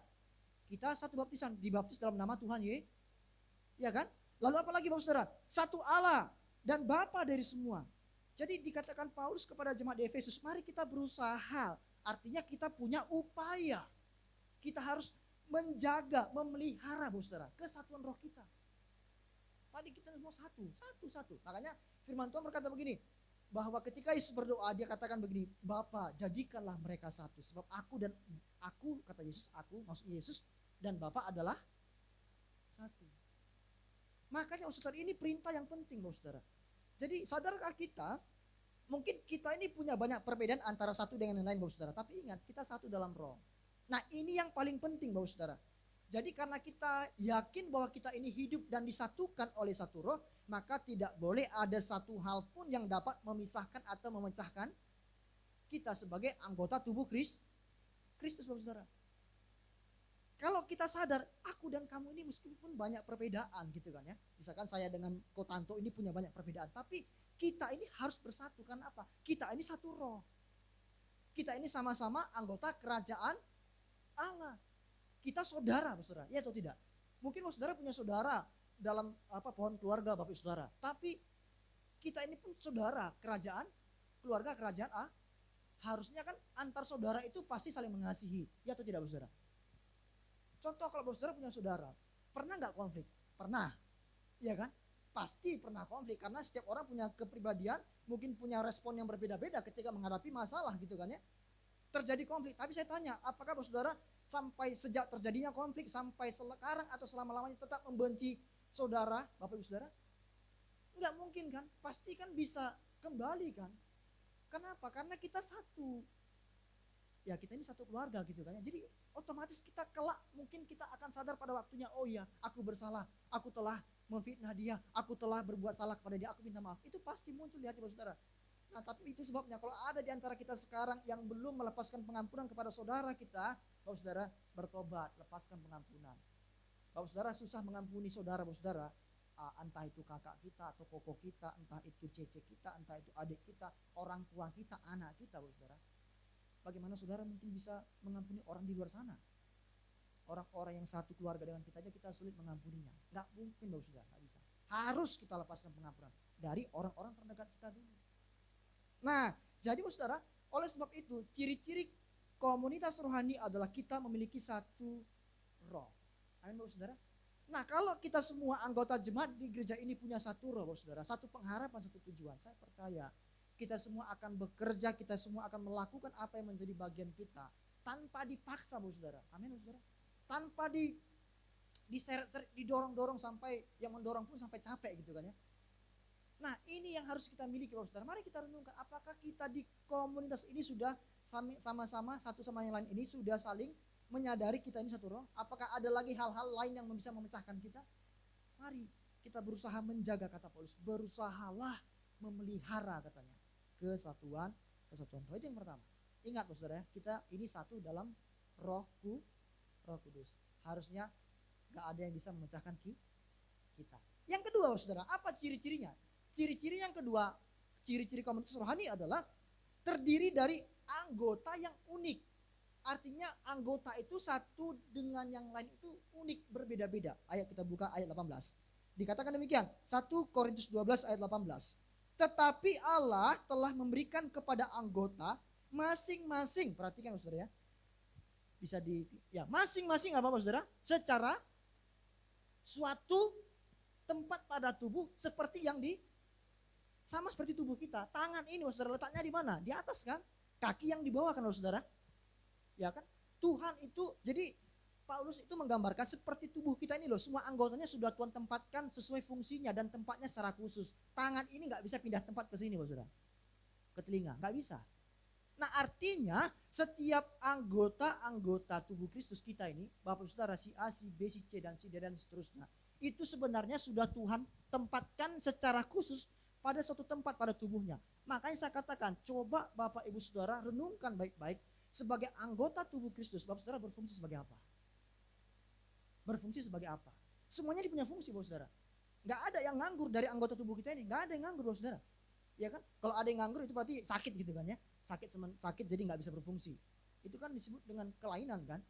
Kita satu baptisan, dibaptis dalam nama Tuhan ya kan? Lalu apalagi Bapak Saudara? Satu Allah dan Bapa dari semua. Jadi dikatakan Paulus kepada jemaat di Efesus, mari kita berusaha. Artinya kita punya upaya. Kita harus menjaga, memelihara Bapak Saudara, kesatuan roh kita. Tadi kita semua satu. Makanya firman Tuhan berkata begini, bahwa ketika Yesus berdoa, dia katakan begini, Bapa, jadikanlah mereka satu. Sebab aku, kata Yesus, maksudnya Yesus dan Bapa adalah satu. Makanya Saudara, ini perintah yang penting Bapak Saudara. Jadi sadarkah kita, mungkin kita ini punya banyak perbedaan antara satu dengan yang lain Bapak Saudara. Tapi ingat, kita satu dalam roh. Nah ini yang paling penting Bapak Saudara. Jadi karena kita yakin bahwa kita ini hidup dan disatukan oleh satu roh, maka tidak boleh ada satu hal pun yang dapat memisahkan atau memecahkan kita sebagai anggota tubuh Kristus Bapak Saudara. Kalau kita sadar, aku dan kamu ini meskipun banyak perbedaan gitu kan ya. Misalkan saya dengan Kotanto ini punya banyak perbedaan, tapi kita ini harus bersatu. Karena apa? Kita ini satu roh. Kita ini sama-sama anggota kerajaan Allah. Kita saudara, saudara, ya atau tidak? Mungkin saudara punya saudara dalam pohon keluarga Bapak Saudara, tapi kita ini pun saudara keluarga kerajaan A. Harusnya kan antar saudara itu pasti saling mengasihi, ya atau tidak saudara? Contoh kalau saudara punya saudara, pernah nggak konflik? Pernah, ya kan? Pasti pernah konflik karena setiap orang punya kepribadian, mungkin punya respon yang berbeda-beda ketika menghadapi masalah gitu kan ya. Terjadi konflik, tapi saya tanya, apakah saudara sampai sejak terjadinya konflik sampai sekarang atau selama-lamanya tetap membenci saudara, Bapak Ibu Saudara? Enggak mungkin kan? Pasti kan bisa kembali kan? Kenapa? Karena kita satu. Ya kita ini satu keluarga gitu kan ya. Jadi otomatis kita kelak mungkin kita akan sadar pada waktunya, oh iya aku bersalah, aku telah memfitnah dia, aku telah berbuat salah kepada dia, aku minta maaf. Itu pasti muncul di hati Bapak Saudara. Nah tapi itu sebabnya kalau ada di antara kita sekarang yang belum melepaskan pengampunan kepada saudara kita, Bapak Saudara bertobat, lepaskan pengampunan. Bapak Saudara susah mengampuni saudara Bapak Saudara, entah itu kakak kita atau koko kita, entah itu cece kita, entah itu adik kita, orang tua kita, anak kita Bapak Saudara. Bagaimana saudara mungkin bisa mengampuni orang di luar sana? Orang-orang yang satu keluarga dengan kita aja kita sulit mengampuninya. Nggak mungkin Bapak Saudara, nggak bisa. Harus kita lepaskan pengampunan dari orang-orang terdekat kita dulu. Nah, jadi Bapak Saudara, oleh sebab itu ciri-ciri komunitas rohani adalah kita memiliki satu roh. Amin Bapak Saudara. Nah, kalau kita semua anggota jemaat di gereja ini punya satu roh Bapak Saudara, satu pengharapan, satu tujuan, saya percaya kita semua akan bekerja, kita semua akan melakukan apa yang menjadi bagian kita tanpa dipaksa Bapak Saudara. Amin Bapak Saudara. Tanpa diseret-seret, didorong-dorong sampai yang mendorong pun sampai capek gitu kan ya. Nah ini yang harus kita miliki Bapak Saudara. Mari kita renungkan apakah kita di komunitas ini sudah sama-sama satu sama yang lain ini sudah saling menyadari kita ini satu roh. Apakah ada lagi hal-hal lain yang bisa memecahkan kita? Mari kita berusaha menjaga, kata Paulus. Berusahalah memelihara katanya kesatuan roh. Itu yang pertama. Ingat Bapak Saudara, kita ini satu dalam roh kudus. Harusnya gak ada yang bisa memecahkan kita. Yang kedua Bapak Saudara, apa ciri-cirinya? Ciri-ciri yang kedua, ciri-ciri komunitas rohani adalah terdiri dari anggota yang unik. Artinya anggota itu satu dengan yang lain itu unik, berbeda-beda. Ayat kita buka ayat 18. Dikatakan demikian, 1 Korintus 12 ayat 18. Tetapi Allah telah memberikan kepada anggota masing-masing, perhatikan Saudara ya. Bisa masing-masing apa Saudara? Secara suatu tempat pada tubuh seperti yang sama seperti tubuh kita. Tangan ini Saudara letaknya di mana? Di atas kan? Kaki yang di bawah kan Saudara? Ya kan? Tuhan itu, jadi Paulus itu menggambarkan seperti tubuh kita ini loh, semua anggotanya sudah Tuhan tempatkan sesuai fungsinya dan tempatnya secara khusus. Tangan ini gak bisa pindah tempat ke sini Saudara. Ke telinga, gak bisa. Nah artinya setiap anggota tubuh Kristus kita ini, Bapak Saudara, si A, si B, si C, dan si D, dan seterusnya, itu sebenarnya sudah Tuhan tempatkan secara khusus pada suatu tempat pada tubuhnya. Makanya saya katakan, coba Bapak Ibu Saudara renungkan baik-baik, sebagai anggota tubuh Kristus, Bapak Saudara berfungsi sebagai apa? Berfungsi sebagai apa? Semuanya dia punya fungsi, Bapak Saudara. Nggak ada yang nganggur dari anggota tubuh kita ini, nggak ada yang nganggur, Bapak Saudara. Ya kan? Kalau ada yang nganggur itu berarti sakit gitu kan ya. Sakit jadi nggak bisa berfungsi. Itu kan disebut dengan kelainan kan.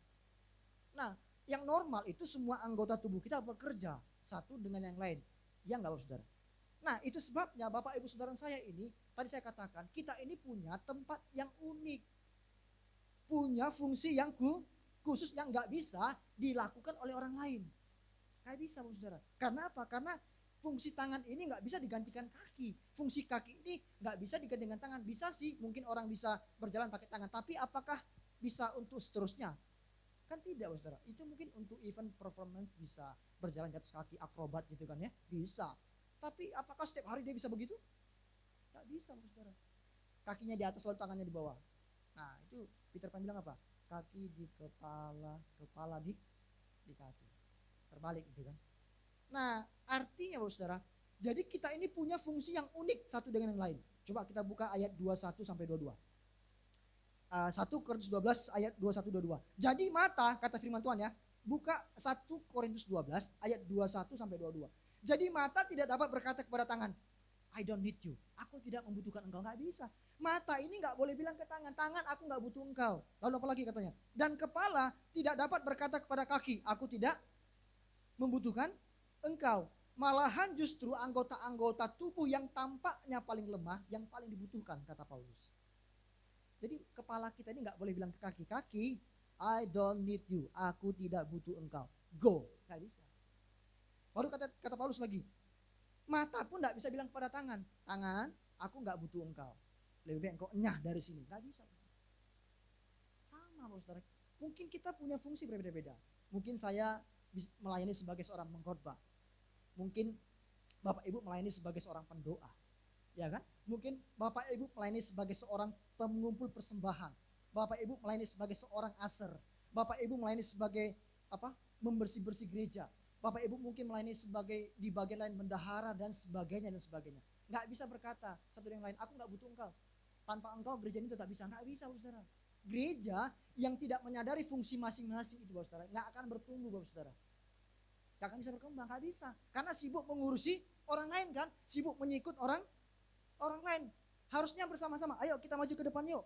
Nah, yang normal itu semua anggota tubuh kita bekerja satu dengan yang lain. Ya nggak, Bapak Saudara? Nah, itu sebabnya Bapak Ibu Saudara saya ini, tadi saya katakan, kita ini punya tempat yang unik. Punya fungsi yang khusus yang nggak bisa dilakukan oleh orang lain. Nggak bisa, Bapak Saudara. Karena apa? Karena fungsi tangan ini nggak bisa digantikan kaki. Fungsi kaki ini nggak bisa digantikan tangan. Bisa sih, mungkin orang bisa berjalan pakai tangan. Tapi apakah bisa untuk seterusnya? Kan tidak, Bapak Saudara. Itu mungkin untuk event performance bisa berjalan di atas kaki, akrobat gitu kan ya. Bisa. Tapi apakah setiap hari dia bisa begitu? Nggak bisa, Bapak Saudara. Kakinya di atas lalu tangannya di bawah. Nah, itu Peter Pan bilang apa? Kaki di kepala, kepala di kaki. Terbalik gitu kan. Nah, artinya Bapak Saudara, jadi kita ini punya fungsi yang unik satu dengan yang lain. Coba kita buka ayat 21 sampai 22. 1 Korintus 12 ayat 21-22. Jadi mata, kata firman Tuhan ya, buka 1 Korintus 12 ayat 21 sampai 22. Jadi mata tidak dapat berkata kepada tangan, I don't need you. Aku tidak membutuhkan engkau. Nggak bisa. Mata ini nggak boleh bilang ke tangan, tangan aku nggak butuh engkau. Lalu apa lagi katanya? Dan kepala tidak dapat berkata kepada kaki, aku tidak membutuhkan engkau. Malahan justru anggota-anggota tubuh yang tampaknya paling lemah, yang paling dibutuhkan, kata Paulus. Jadi kepala kita ini nggak boleh bilang ke kaki-kaki, I don't need you, aku tidak butuh engkau. Go, nggak bisa. Baru kata Paulus lagi, mata pun nggak bisa bilang kepada tangan, tangan, aku nggak butuh engkau. Lebih baik engkau enyah dari sini, nggak bisa. Sama, Bapak Saudara. Mungkin kita punya fungsi berbeda-beda. Mungkin saya melayani sebagai seorang pengkhotbah. Mungkin Bapak Ibu melayani sebagai seorang pendoa. Ya kan? Mungkin Bapak Ibu melayani sebagai seorang pengumpul persembahan. Bapak Ibu melayani sebagai seorang aser. Bapak Ibu melayani sebagai membersih-bersih gereja. Bapak Ibu mungkin melayani sebagai di bagian lain bendahara dan sebagainya dan sebagainya. Nggak bisa berkata satu dengan lain, aku nggak butuh engkau. Tanpa engkau gereja ini tetap bisa. Nggak bisa, Bapak Saudara. Gereja yang tidak menyadari fungsi masing-masing itu, Bapak Saudara, nggak akan bertumbuh, Bapak Saudara. Nggak akan bisa berkembang, nggak bisa. Karena sibuk mengurusi orang lain kan, sibuk mengikut orang lain. Harusnya bersama-sama, ayo kita maju ke depan yuk.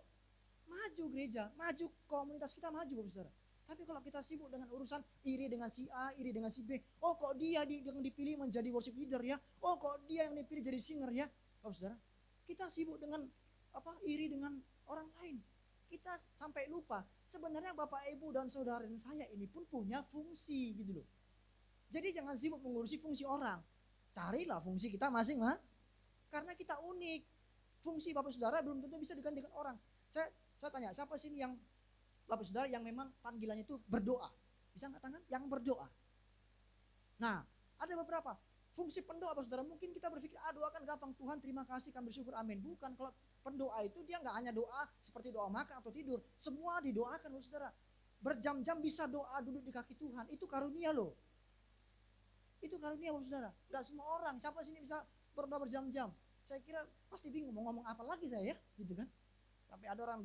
Maju gereja, maju komunitas kita maju, Bapak Saudara. Tapi kalau kita sibuk dengan urusan iri dengan si A, iri dengan si B, oh kok dia yang dipilih menjadi worship leader ya, oh kok dia yang dipilih jadi singer ya, Bapak Saudara. Kita sibuk dengan iri dengan orang lain. Kita sampai lupa, sebenarnya Bapak Ibu dan saudara dan saya ini pun punya fungsi gitu loh. Jadi jangan sibuk mengurusi fungsi orang. Carilah fungsi kita masing-masing. Karena kita unik. Fungsi Bapak Saudara belum tentu bisa digantikan orang. Saya tanya, siapa sih yang Bapak Saudara yang memang panggilannya itu berdoa? Bisa nggak tangan? Yang berdoa. Nah, ada beberapa. Fungsi pendoa Bapak Saudara, mungkin kita berpikir, doa kan gampang, Tuhan terima kasih, kami bersyukur, amin. Bukan, kalau pendoa itu dia nggak hanya doa seperti doa makan atau tidur. Semua didoakan Bapak Saudara. Berjam-jam bisa doa duduk di kaki Tuhan, itu karunia loh. Itu karunia Bapak Saudara. Nggak semua orang, siapa sini bisa berdoa berjam-jam? Saya kira pasti bingung mau ngomong apa lagi saya ya, gitu kan. Sampai ada orang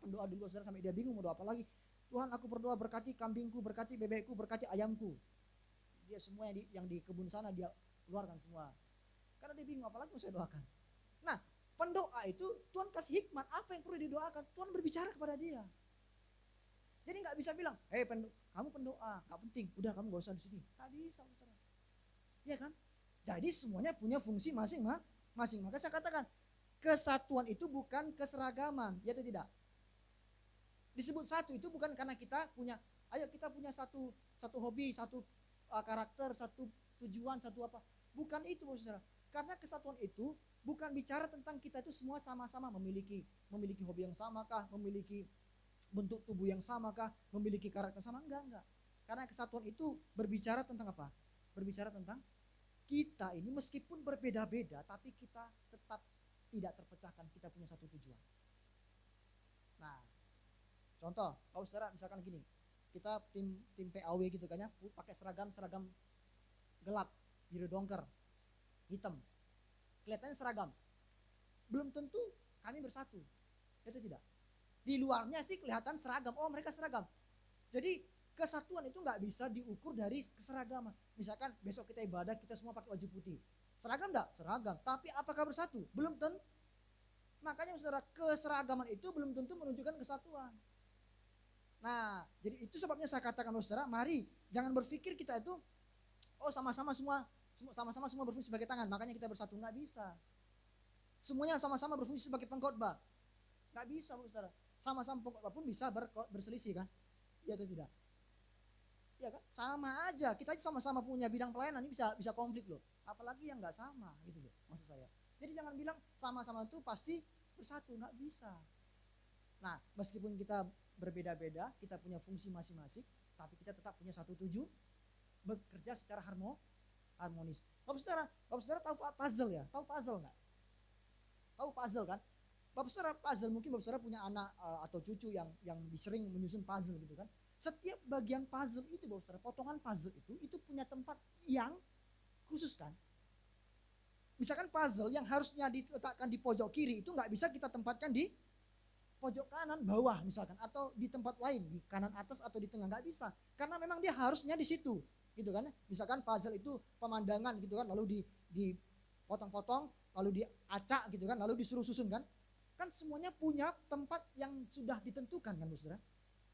pendoa dulu Saudara, sampai dia bingung mau doa apa lagi. Tuhan aku berdoa berkati kambingku, berkati bebekku, berkati ayamku. Dia semua yang di kebun sana dia keluarkan semua. Karena dia bingung apalagi mau saya doakan. Nah, pendoa itu Tuhan kasih hikmat apa yang perlu didoakan. Tuhan berbicara kepada dia. Jadi nggak bisa bilang, kamu pendoa, nggak penting, udah kamu nggak usah di sini. Nggak bisa, Saudara. Ya kan? Jadi semuanya punya fungsi masing-masing. Maka saya katakan, kesatuan itu bukan keseragaman, ya atau tidak? Disebut satu itu bukan karena kita punya satu hobi, satu karakter, satu tujuan, satu apa. Bukan itu, Saudara. Karena kesatuan itu bukan bicara tentang kita itu semua sama-sama memiliki hobi yang sama kah, memiliki bentuk tubuh yang sama kah, memiliki karakter sama, enggak. Karena kesatuan itu berbicara tentang apa? Berbicara tentang kita ini meskipun berbeda-beda, tapi kita tetap tidak terpecahkan, kita punya satu tujuan. Nah, contoh, kalau Saudara misalkan gini, kita tim PAW gitu kan ya, pakai seragam gelap, biru dongker, hitam. kelihatannya seragam. Belum tentu kami bersatu. Itu tidak. Di luarnya sih kelihatan seragam. Oh, mereka seragam. Jadi kesatuan itu nggak bisa diukur dari keseragaman. Misalkan besok kita ibadah, kita semua pakai baju putih. Seragam enggak? Seragam. Tapi apakah bersatu? Belum tentu. Makanya saudara, keseragaman itu belum tentu menunjukkan kesatuan. Nah, jadi itu sebabnya saya katakan saudara, mari jangan berpikir kita itu sama-sama semua berfungsi sebagai tangan, makanya kita bersatu. Nggak bisa. Semuanya sama-sama berfungsi sebagai pengkhotbah. Nggak bisa, saudara. Sama-sama pengkhotbah pun bisa berselisih kan? Ya atau tidak? Ya kan? Sama aja. Kita sama-sama punya bidang pelayanan, ini bisa konflik loh. Apalagi yang nggak sama gitu loh, maksud saya. Jadi jangan bilang sama-sama itu pasti bersatu, nggak bisa. Nah, meskipun kita berbeda-beda, kita punya fungsi masing-masing, tapi kita tetap punya satu tujuan, bekerja secara harmonis. Bapak saudara tahu puzzle ya? Tahu puzzle nggak? Tahu puzzle kan? Bapak saudara puzzle, mungkin bapak saudara punya anak atau cucu yang sering menyusun puzzle gitu kan? Setiap bagian puzzle itu bapak saudara, potongan puzzle itu punya tempat yang khusus kan? Misalkan puzzle yang harusnya diletakkan di pojok kiri itu nggak bisa kita tempatkan di pojok kanan bawah misalkan, atau di tempat lain di kanan atas atau di tengah, nggak bisa, karena memang dia harusnya di situ gitu kan. Misalkan puzzle itu pemandangan gitu kan, lalu dipotong-potong, lalu diacak gitu kan, lalu disuruh susun kan semuanya punya tempat yang sudah ditentukan kan saudara.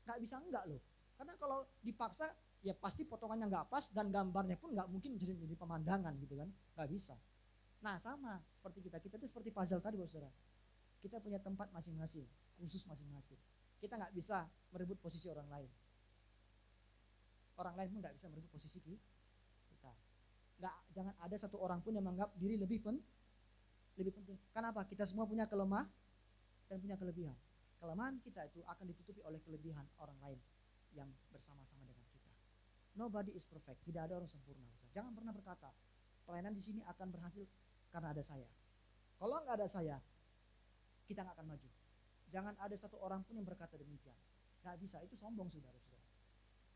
Nggak bisa enggak loh, karena kalau dipaksa ya pasti potongannya nggak pas dan gambarnya pun nggak mungkin jadi pemandangan gitu kan, nggak bisa. Nah sama seperti kita itu seperti puzzle tadi saudara, kita punya tempat masing-masing, khusus masing-masing. Kita nggak bisa merebut posisi orang lain. Orang lain pun nggak bisa merebut posisi kita. Jangan ada satu orang pun yang menganggap diri lebih penting. Kenapa? Kita semua punya kelemah dan punya kelebihan. Kelemahan kita itu akan ditutupi oleh kelebihan orang lain yang bersama-sama dengan kita. Nobody is perfect. Tidak ada orang sempurna. Jangan pernah berkata pelayanan di sini akan berhasil karena ada saya. Kalau nggak ada saya, kita nggak akan maju. Jangan ada satu orang pun yang berkata demikian. Nggak bisa, itu sombong saudara-saudara.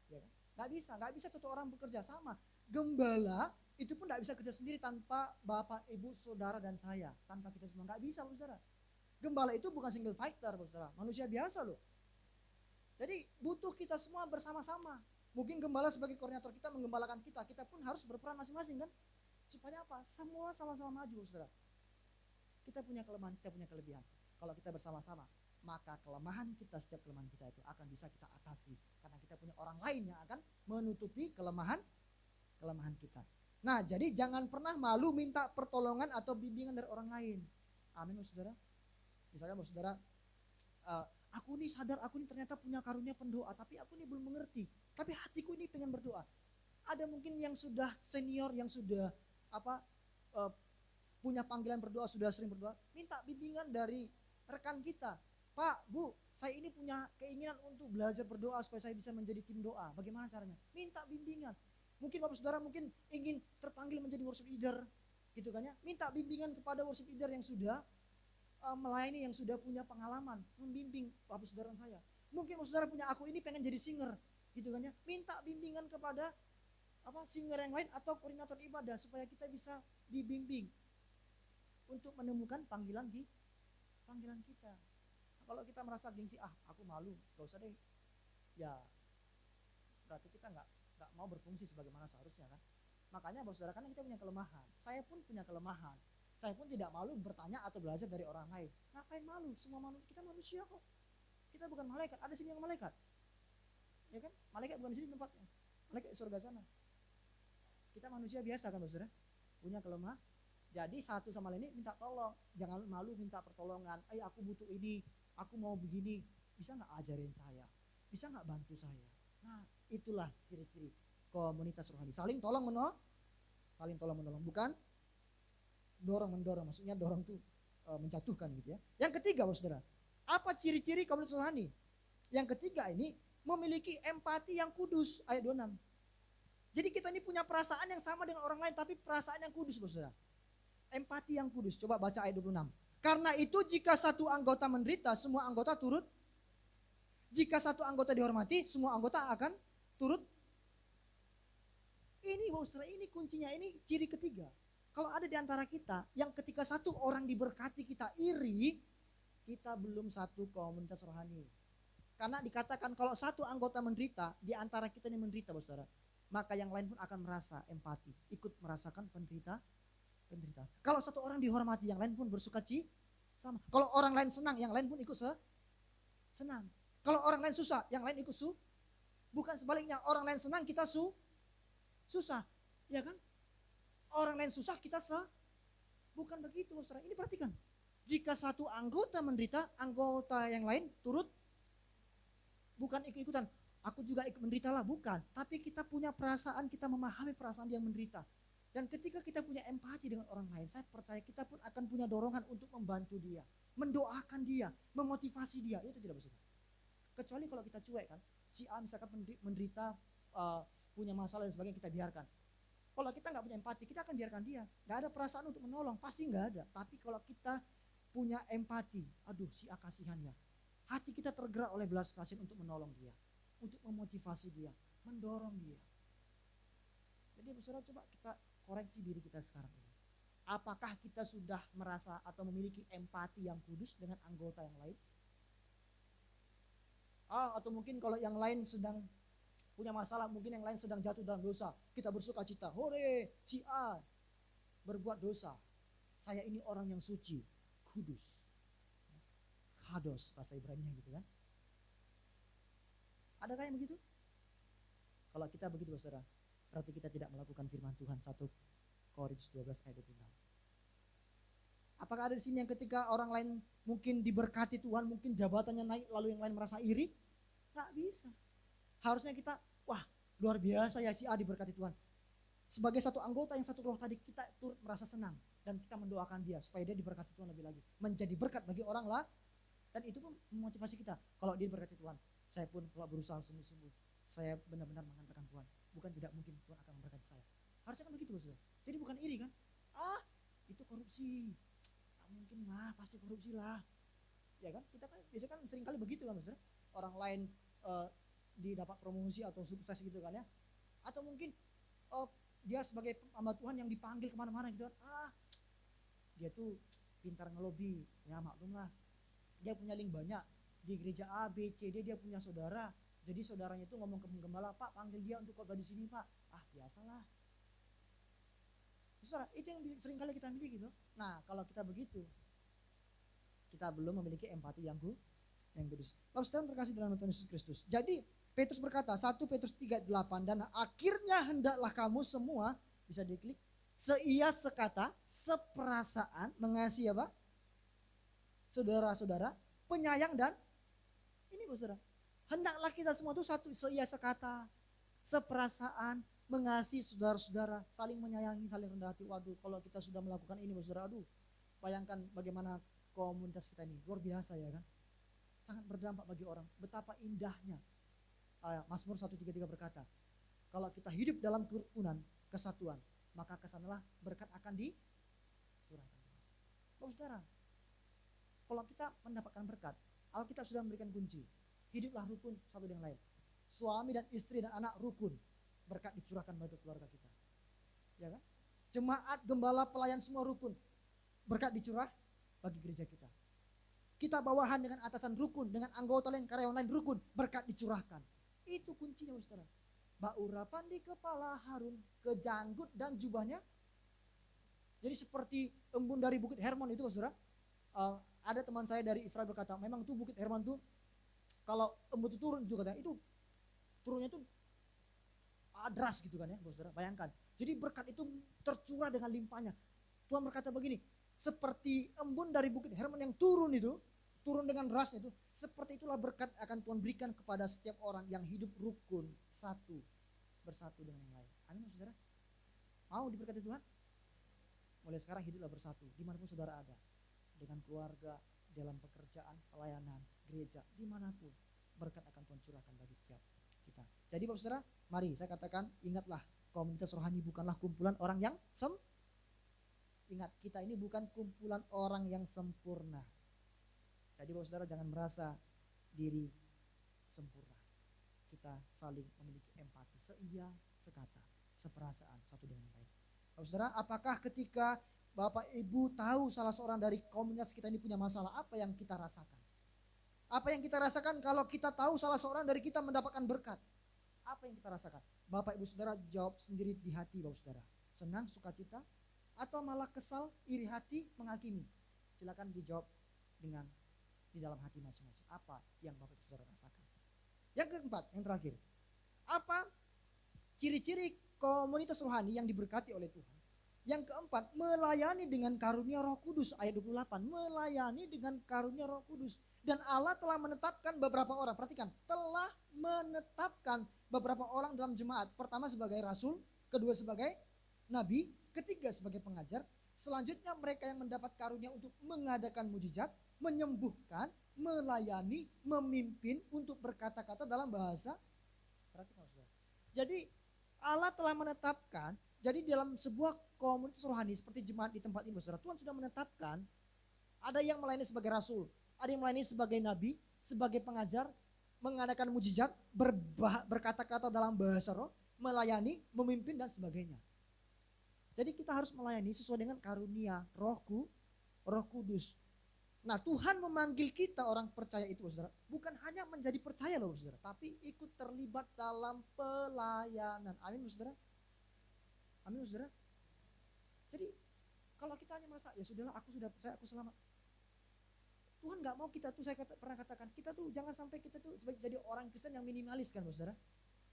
Ya kan? Nggak bisa satu orang bekerja sama. Gembala itu pun nggak bisa kerja sendiri tanpa bapak, ibu, saudara dan saya. Tanpa kita semua nggak bisa, saudara. Gembala itu bukan single fighter, saudara. Manusia biasa loh. Jadi butuh kita semua bersama-sama. Mungkin gembala sebagai koordinator kita menggembalakan kita pun harus berperan masing-masing kan. Supaya apa? Semua sama-sama maju, saudara. Kita punya kelemahan, kita punya kelebihan. Kalau kita bersama-sama, maka setiap kelemahan kita itu akan bisa kita atasi. Karena kita punya orang lain yang akan menutupi kelemahan kita. Nah, jadi jangan pernah malu minta pertolongan atau bimbingan dari orang lain. Amin, saudara. Misalkan saudara, aku ini sadar, aku ini ternyata punya karunia pendoa, tapi aku ini belum mengerti. Tapi hatiku ini pengen berdoa. Ada mungkin yang sudah senior, yang sudah punya panggilan berdoa, sudah sering berdoa, minta bimbingan dari rekan kita. Pak, Bu, saya ini punya keinginan untuk belajar berdoa supaya saya bisa menjadi tim doa. Bagaimana caranya? Minta bimbingan. Mungkin Bapak Saudara mungkin ingin terpanggil menjadi worship leader, gitu kan ya? Minta bimbingan kepada worship leader yang sudah melayani, yang sudah punya pengalaman, membimbing Bapak Saudara dan saya. Mungkin Bapak Saudara punya, aku ini pengen jadi singer, gitu kan ya? Minta bimbingan kepada singer yang lain atau koordinator ibadah supaya kita bisa dibimbing untuk menemukan panggilan kita. Nah, kalau kita merasa gengsi, aku malu, gak usah deh. Ya, berarti kita nggak mau berfungsi sebagaimana seharusnya kan. Makanya Bapak Saudara, karena kita punya kelemahan. Saya pun punya kelemahan. Saya pun tidak malu bertanya atau belajar dari orang lain. Ngapain malu? Semua kita manusia kok. Kita bukan malaikat. Ada sini yang malaikat. Ya kan? Malaikat bukan di sini tempatnya. Malaikat di surga sana. Kita manusia biasa kan Bapak Saudara. Punya kelemahan. Jadi satu sama lain ini minta tolong. Jangan malu minta pertolongan. Aku butuh ini. Aku mau begini. Bisa gak ajarin saya? Bisa gak bantu saya? Nah, itulah ciri-ciri komunitas rohani. Saling tolong menolong. Bukan dorong-mendorong. Maksudnya dorong itu menjatuhkan gitu ya. Yang ketiga Bapak Saudara. Apa ciri-ciri komunitas rohani? Yang ketiga ini memiliki empati yang kudus. Ayat 26. Jadi kita ini punya perasaan yang sama dengan orang lain, tapi perasaan yang kudus Bapak Saudara. Empati yang kudus. Coba baca ayat 26. Karena itu jika satu anggota menderita, semua anggota turut. Jika satu anggota dihormati, semua anggota akan turut. Ini Bapak Saudara, ini kuncinya, ini ciri ketiga. Kalau ada di antara kita yang ketika satu orang diberkati kita iri, kita belum satu komunitas rohani. Karena dikatakan kalau satu anggota menderita, di antara kita yang menderita, saudara, maka yang lain pun akan merasa empati, ikut merasakan penderitaan. Kalau satu orang dihormati, yang lain pun bersuka cita sama. Kalau orang lain senang, yang lain pun ikut senang. Kalau orang lain susah, yang lain ikut bukan sebaliknya, orang lain senang kita susah, ya kan? Orang lain susah kita bukan begitu, saudara. Ini perhatikan. Jika satu anggota menderita, anggota yang lain turut, bukan ikut-ikutan. Aku juga ikut menderita lah, bukan. Tapi kita punya perasaan, kita memahami perasaan dia menderita. Dan ketika kita punya empati dengan orang lain, saya percaya kita pun akan punya dorongan untuk membantu dia, mendoakan dia, memotivasi dia. Itu tidak bersifat. Kecuali kalau kita cuek kan, si A misalkan menderita, punya masalah dan sebagainya, kita biarkan. Kalau kita nggak punya empati, kita akan biarkan dia. Nggak ada perasaan untuk menolong, pasti nggak ada. Tapi kalau kita punya empati, aduh si A kasihan ya. Hati kita tergerak oleh belas kasihan untuk menolong dia, untuk memotivasi dia, mendorong dia. Jadi saudara, coba kita koreksi diri kita sekarang ini. Apakah kita sudah merasa atau memiliki empati yang kudus dengan anggota yang lain? Atau mungkin kalau yang lain sedang punya masalah, mungkin yang lain sedang jatuh dalam dosa, kita bersuka cita, hore, si A berbuat dosa, saya ini orang yang suci, kudus, kados bahasa Ibrani gitu kan. Adakah yang begitu? Kalau kita begitu saudara, berarti kita tidak melakukan firman Tuhan. 1 Korintus 12 ayat 26. Apakah ada di sini yang ketika orang lain mungkin diberkati Tuhan, mungkin jabatannya naik, lalu yang lain merasa iri? Nggak bisa. Harusnya kita, wah luar biasa ya si A diberkati Tuhan. Sebagai satu anggota yang satu roh tadi, kita turut merasa senang. Dan kita mendoakan dia supaya dia diberkati Tuhan lebih lagi. Menjadi berkat bagi orang lah. Dan itu pun memotivasi kita. Kalau dia diberkati Tuhan, saya pun kalau berusaha sungguh-sungguh, saya benar-benar mengantarkan Tuhan. Bukan tidak mungkin Tuhan akan memberkati saya. Harusnya kan begitu saudara. Jadi bukan iri kan. Itu korupsi. Tak mungkin lah, pasti korupsi lah. Ya kan, kita kan biasanya kan sering kali begitu kan saudara. Orang lain didapat promosi atau sukses gitu kan ya, atau mungkin dia sebagai hamba Tuhan yang dipanggil kemana-mana gitu kan, dia tuh pintar ngelobi, ya maklum lah, dia punya link banyak di gereja A, B, C, D, dia punya saudara, jadi saudaranya itu ngomong ke penggembala, Pak panggil dia untuk khotbah di sini Pak, biasalah. Saudara, itu yang sering kali kita miliki gitu. Nah kalau kita begitu, kita belum memiliki empati yang kudus. Bapak saudara terkasih dalam Tuhan Yesus Kristus. Jadi Petrus berkata, 1 Petrus 3:8, dan akhirnya hendaklah kamu semua, bisa diklik, seia sekata, seperasaan, mengasihi apa? Saudara-saudara, penyayang dan ini saudara. Hendaklah kita semua itu satu, seia sekata, seperasaan, mengasihi saudara-saudara, saling menyayangi, saling rendah hati. Waduh, kalau kita sudah melakukan ini saudara, bayangkan bagaimana komunitas kita ini, luar biasa ya kan. Sangat berdampak bagi orang. Betapa indahnya. Mazmur 133 berkata, kalau kita hidup dalam kerukunan, kesatuan, maka kesanalah berkat akan dicurahkan. Bapak saudara, kalau kita mendapatkan berkat, Alkitab sudah memberikan kunci. Hiduplah rukun satu dengan lain. Suami dan istri dan anak rukun, berkat dicurahkan bagi keluarga kita. Ya kan? Jemaat, gembala, pelayan semua rukun, berkat dicurah bagi gereja kita. Kita bawahan dengan atasan rukun, dengan anggota lain, karyawan lain rukun, berkat dicurahkan. Itu kuncinya saudara. Baurapan di kepala Harun, ke janggut dan jubahnya. Jadi seperti embun dari Bukit Hermon itu saudara. Ada teman saya dari Israel berkata, memang tuh Bukit Hermon tuh, kalau embun itu turun itu katanya, itu turunnya tuh deras gitu kan ya saudara. Bayangkan. Jadi berkat itu tercurah dengan limpahnya. Tuhan berkata begini, seperti embun dari Bukit Hermon yang turun itu, turun dengan derasnya itu, seperti itulah berkat akan Tuhan berikan kepada setiap orang yang hidup rukun, bersatu dengan yang lain. Amin saudara. Mau diberkati Tuhan? Mulai sekarang hiduplah bersatu, dimanapun saudara ada, dengan keluarga, dalam pekerjaan, pelayanan, gereja, dimanapun berkat akan Tuhan curahkan bagi setiap kita. Jadi Bapak saudara, mari saya katakan, ingatlah, komunitas rohani bukanlah kumpulan orang yang ingat, kita ini bukan kumpulan orang yang sempurna. Jadi Bapak saudara jangan merasa diri sempurna. Kita saling memiliki empati, seia, sekata, seperasaan satu dengan yang lain. Bapak Saudara, apakah ketika Bapak Ibu tahu salah seorang dari komunitas kita ini punya masalah, apa yang kita rasakan? Apa yang kita rasakan kalau kita tahu salah seorang dari kita mendapatkan berkat? Apa yang kita rasakan? Bapak Ibu Saudara jawab sendiri di hati Bapak Saudara. Senang, sukacita, atau malah kesal, iri hati, menghakimi? Silakan dijawab dengan di dalam hati masing-masing. Apa yang Bapak Ibu Saudara rasakan? Yang keempat, yang terakhir. Apa ciri-ciri komunitas rohani yang diberkati oleh Tuhan? Yang keempat, melayani dengan karunia Roh Kudus, ayat 28. Melayani dengan karunia Roh Kudus. Dan Allah telah menetapkan beberapa orang, perhatikan, telah menetapkan beberapa orang dalam jemaat. Pertama sebagai rasul, kedua sebagai nabi, ketiga sebagai pengajar. Selanjutnya mereka yang mendapat karunia untuk mengadakan mujizat, menyembuhkan, melayani, memimpin, untuk berkata-kata dalam bahasa. Perhatikan, saudara. Jadi Allah telah menetapkan, jadi dalam sebuah komunitas rohani seperti jemaat di tempat ini, saudara, Tuhan sudah menetapkan ada yang melayani sebagai rasul, ada yang melayani sebagai nabi, sebagai pengajar, mengadakan mujizat, berkata-kata dalam bahasa roh, melayani, memimpin, dan sebagainya. Jadi kita harus melayani sesuai dengan karunia Roh Kudus. Nah, Tuhan memanggil kita orang percaya itu, saudara, bukan hanya menjadi percaya loh, saudara, tapi ikut terlibat dalam pelayanan. Amin, saudara. Amin, saudara. Jadi kalau kita hanya merasa ya sudahlah, aku sudah percaya, aku selamat. Tuhan nggak mau kita tuh, pernah katakan, kita tuh jangan sampai kita tuh jadi orang Kristen yang minimalis kan, saudara.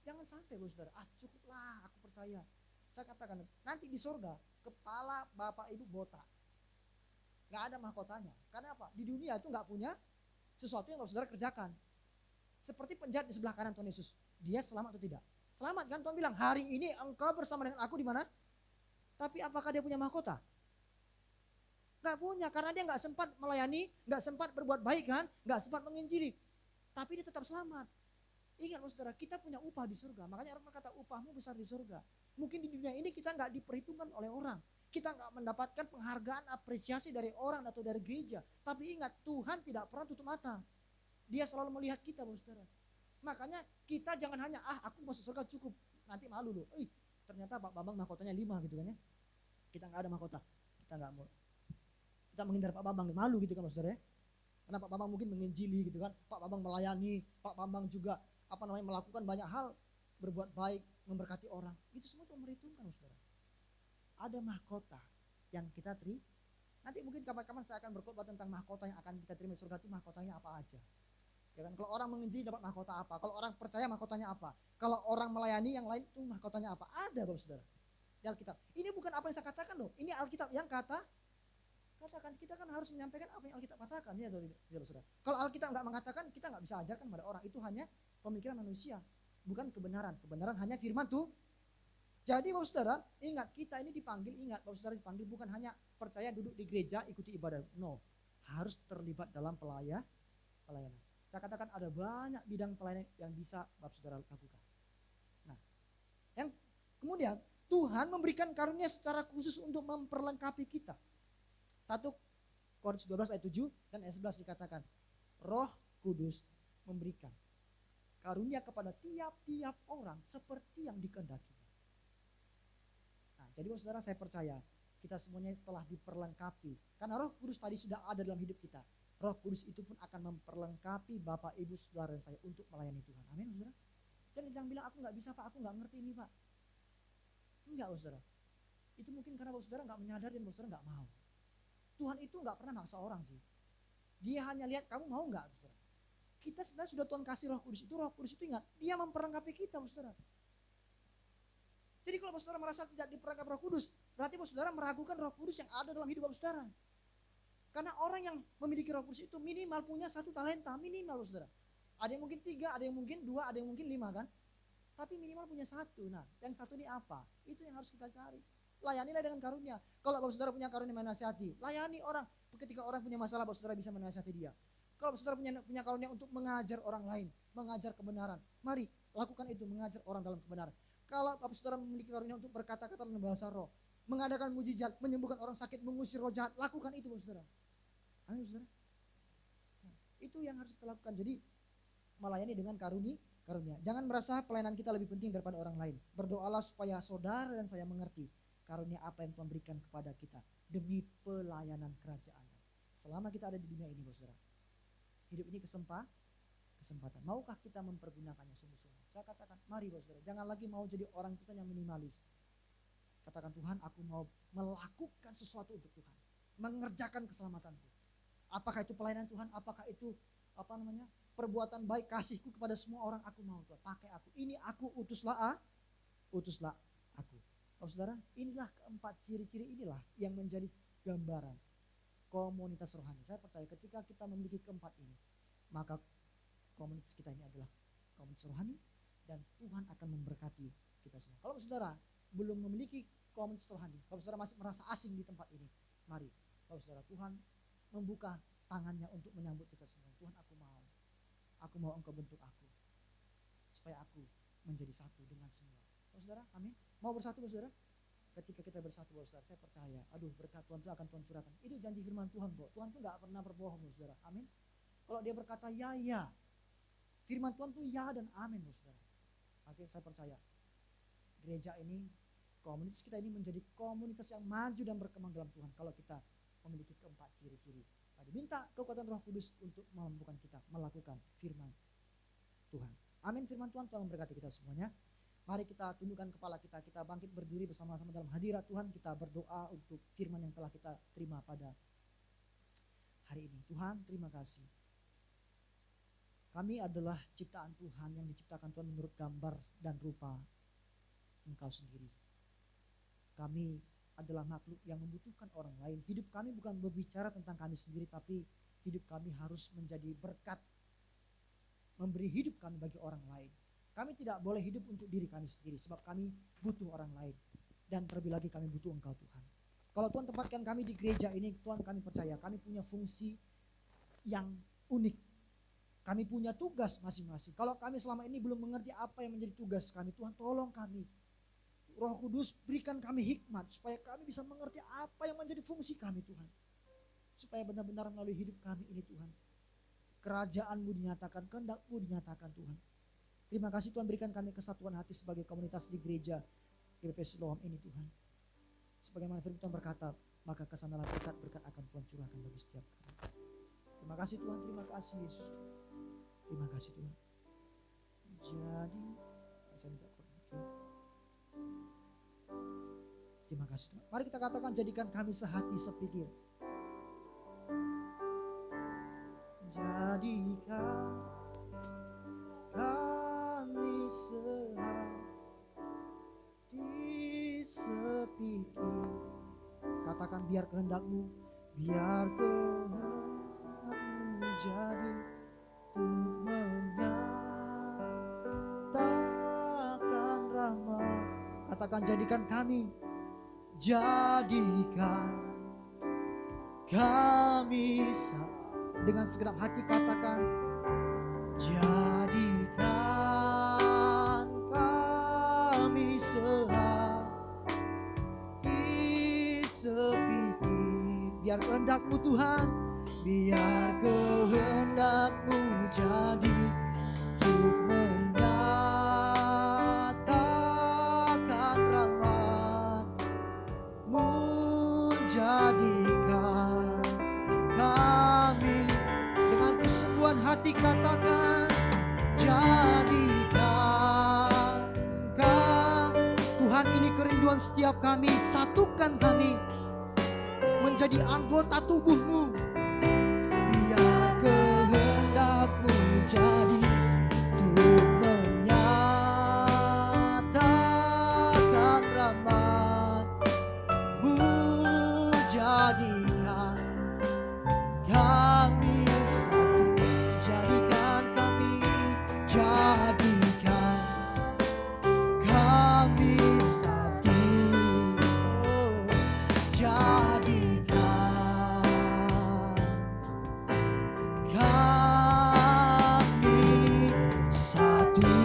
Jangan sampai, saudara. Cukuplah, aku percaya. Saya katakan, nanti di surga kepala Bapak Ibu botak. Nggak ada mahkotanya. Karena apa? Di dunia itu nggak punya sesuatu yang saudara kerjakan. Seperti penjahat di sebelah kanan Tuhan Yesus. Dia selamat atau tidak? Selamat kan, Tuhan bilang, hari ini engkau bersama dengan aku di mana? Tapi apakah dia punya mahkota? Nggak punya, karena dia nggak sempat melayani, nggak sempat berbuat baik kan, nggak sempat menginjili. Tapi dia tetap selamat. Ingat saudara, kita punya upah di surga. Makanya orang berkata upahmu besar di surga. Mungkin di dunia ini kita nggak diperhitungkan oleh orang. Kita nggak mendapatkan penghargaan, apresiasi dari orang atau dari gereja. Tapi ingat, Tuhan tidak pernah tutup mata. Dia selalu melihat kita, saudara. Makanya kita jangan hanya, aku masuk surga cukup, nanti malu loh. Ternyata Pak Bambang mahkotanya 5 gitu kan ya. Kita nggak ada mahkota. Kita nggak mau. Kita menghindar Pak Bambang, malu gitu kan, saudara. Karena Pak Bambang mungkin menginjili gitu kan. Pak Bambang melayani, Pak Bambang juga melakukan banyak hal, berbuat baik, memberkati orang. Itu semua Tuhan merhitungkan, saudara. Ada mahkota yang kita terima. Nanti mungkin kapan-kapan saya akan berkhotbah tentang mahkota yang akan kita terima di surga itu, mahkotanya apa aja. Ya kan? Kalau orang menginjili dapat mahkota apa? Kalau orang percaya mahkotanya apa? Kalau orang melayani yang lain itu mahkotanya apa? Ada, Bapak Saudara. Di Alkitab. Ini bukan apa yang saya katakan loh. Ini Alkitab yang katakan. Kita kan harus menyampaikan apa yang Alkitab katakan ya, Saudara. Kalau Alkitab nggak mengatakan, kita nggak bisa ajarkan pada orang. Itu hanya pemikiran manusia, bukan kebenaran. Kebenaran hanya firman tuh. Jadi Bapak Saudara, ingat kita ini dipanggil, Bapak Saudara dipanggil bukan hanya percaya duduk di gereja ikuti ibadah. No, harus terlibat dalam pelayanan. Saya katakan ada banyak bidang pelayanan yang bisa Bapak Saudara lakukan. Nah, yang kemudian Tuhan memberikan karunia secara khusus untuk memperlengkapi kita. 1 Korintus 12 ayat 7 dan ayat 11 dikatakan, Roh Kudus memberikan karunia kepada tiap-tiap orang seperti yang dikehendaki. Nah, jadi saudara, saya percaya kita semuanya telah diperlengkapi. Karena Roh Kudus tadi sudah ada dalam hidup kita. Roh Kudus itu pun akan memperlengkapi Bapak, Ibu, Saudara dan saya untuk melayani Tuhan. Amin, saudara. Jadi jangan bilang aku nggak bisa Pak, aku nggak ngerti ini Pak. Enggak, saudara. Itu mungkin karena saudara nggak menyadari dan saudara nggak mau. Tuhan itu nggak pernah maksa orang sih. Dia hanya lihat kamu mau nggak, saudara. Kita sebenarnya sudah Tuhan kasih Roh Kudus itu. Roh Kudus itu ingat, Dia memperlengkapi kita, saudara. Jadi kalau saudara merasa tidak diperlengkapi Roh Kudus, berarti saudara meragukan Roh Kudus yang ada dalam hidup saudara. Karena orang yang memiliki Roh Kudus itu minimal punya 1 talenta, minimal, saudara. Ada yang mungkin 3, ada yang mungkin 2, ada yang mungkin 5 kan. Tapi minimal punya 1. Nah, yang 1 ini apa? Itu yang harus kita cari. Layanilah dengan karunia. Kalau Bapak Saudara punya karunia menasihati, layani orang. Ketika orang punya masalah, Bapak Saudara bisa menasihati dia. Kalau Bapak Saudara punya karunia untuk mengajar orang lain, mengajar kebenaran, mari lakukan itu, mengajar orang dalam kebenaran. Kalau Bapak Saudara memiliki karunia untuk berkata-kata dalam bahasa roh, mengadakan mujizat, menyembuhkan orang sakit, mengusir roh jahat, lakukan itu, Bapak Saudara. Amin, saudara. Nah, itu yang harus kita lakukan. Jadi melayani dengan karunia. Jangan merasa pelayanan kita lebih penting daripada orang lain. Berdoalah supaya saudara dan saya mengerti karunia apa yang Tuhan berikan kepada kita demi pelayanan kerajaan-Nya. Selama kita ada di dunia ini, saudara, hidup ini kesempatan. Maukah kita mempergunakannya sungguh-sungguh? Saya katakan, mari saudara, jangan lagi mau jadi orang Kristen yang minimalis. Katakan, Tuhan, aku mau melakukan sesuatu untuk Tuhan, mengerjakan keselamatanku. Apakah itu pelayanan Tuhan? Apakah itu perbuatan baik, kasihku kepada semua orang? Aku mau, Tuhan, pakai aku. Ini aku, utuslah aku. Saudara, inilah keempat ciri-ciri inilah yang menjadi gambaran komunitas rohani. Saya percaya ketika kita memiliki keempat ini, maka komunitas kita ini adalah komunitas rohani dan Tuhan akan memberkati kita semua. Kalau saudara belum memiliki komunitas rohani, kalau saudara masih merasa asing di tempat ini, mari, kalau saudara, Tuhan membuka tangannya untuk menyambut kita semua. Tuhan, aku mau engkau bentuk aku, supaya aku menjadi satu dengan semua. Saudara, amin. Mau bersatu, saudara? Ketika kita bersatu, saudara, saya percaya, berkat Tuhan itu akan Tuhan curahkan. Itu janji firman Tuhan kok. Tuhan tuh gak pernah berbohong, saudara. Amin. Kalau dia berkata ya. Firman Tuhan tuh ya dan amin, saudara. Oke, saya percaya. Gereja ini, komunitas kita ini menjadi komunitas yang maju dan berkembang dalam Tuhan. Kalau kita memiliki keempat ciri-ciri. Diminta kekuatan Roh Kudus untuk memampukan kita melakukan firman Tuhan. Amin. Firman Tuhan memberkati kita semuanya. Mari kita tundukkan kepala kita, kita bangkit berdiri bersama-sama dalam hadirat Tuhan. Kita berdoa untuk firman yang telah kita terima pada hari ini. Tuhan, terima kasih. Kami adalah ciptaan Tuhan yang diciptakan Tuhan menurut gambar dan rupa Engkau sendiri. Kami adalah makhluk yang membutuhkan orang lain. Hidup kami bukan berbicara tentang kami sendiri, tapi hidup kami harus menjadi berkat, memberi hidup kami bagi orang lain. Kami tidak boleh hidup untuk diri kami sendiri, sebab kami butuh orang lain. Dan terlebih lagi kami butuh Engkau, Tuhan. Kalau Tuhan tempatkan kami di gereja ini, Tuhan, kami percaya kami punya fungsi yang unik. Kami punya tugas masing-masing. Kalau kami selama ini belum mengerti apa yang menjadi tugas kami, Tuhan tolong kami. Roh Kudus berikan kami hikmat supaya kami bisa mengerti apa yang menjadi fungsi kami, Tuhan. Supaya benar-benar melalui hidup kami ini, Tuhan, kerajaan-Mu dinyatakan, kehendak-Mu dinyatakan, Tuhan. Terima kasih Tuhan, berikan kami kesatuan hati sebagai komunitas di gereja GBP Siloam ini, Tuhan. Sebagaimana firman Tuhan berkata, maka kesanalah berkat-berkat akan Tuhan curahkan bagi setiap kami. Terima kasih Tuhan, terima kasih Yesus. Terima kasih Tuhan. Jadi, saya minta terima kasih Tuhan. Mari kita katakan, jadikan kami sehati sepikir. Jadikan kami sehati sepikir. Katakan, biar kehendak-Mu, biar kehendak-Mu jadi untuk menyatakan rahmat. Katakan, jadikan kami dengan segenap hati katakan, jadikan kami sehati sepikir. Biar kehendak-Mu Tuhan, biar kehendak-Mu jadi untuk menyatakan rahmat-Mu. Jadikan kami dengan kesungguhan hati katakan, jadikan Tuhan, ini kerinduan setiap kami. Satukan kami menjadi anggota tubuh-Mu. Biar kehendak-Mu jadi untuk menyatakan rahmat-Mu. Jadikan kami satu, jadikan kami satu, jadikan kami satu.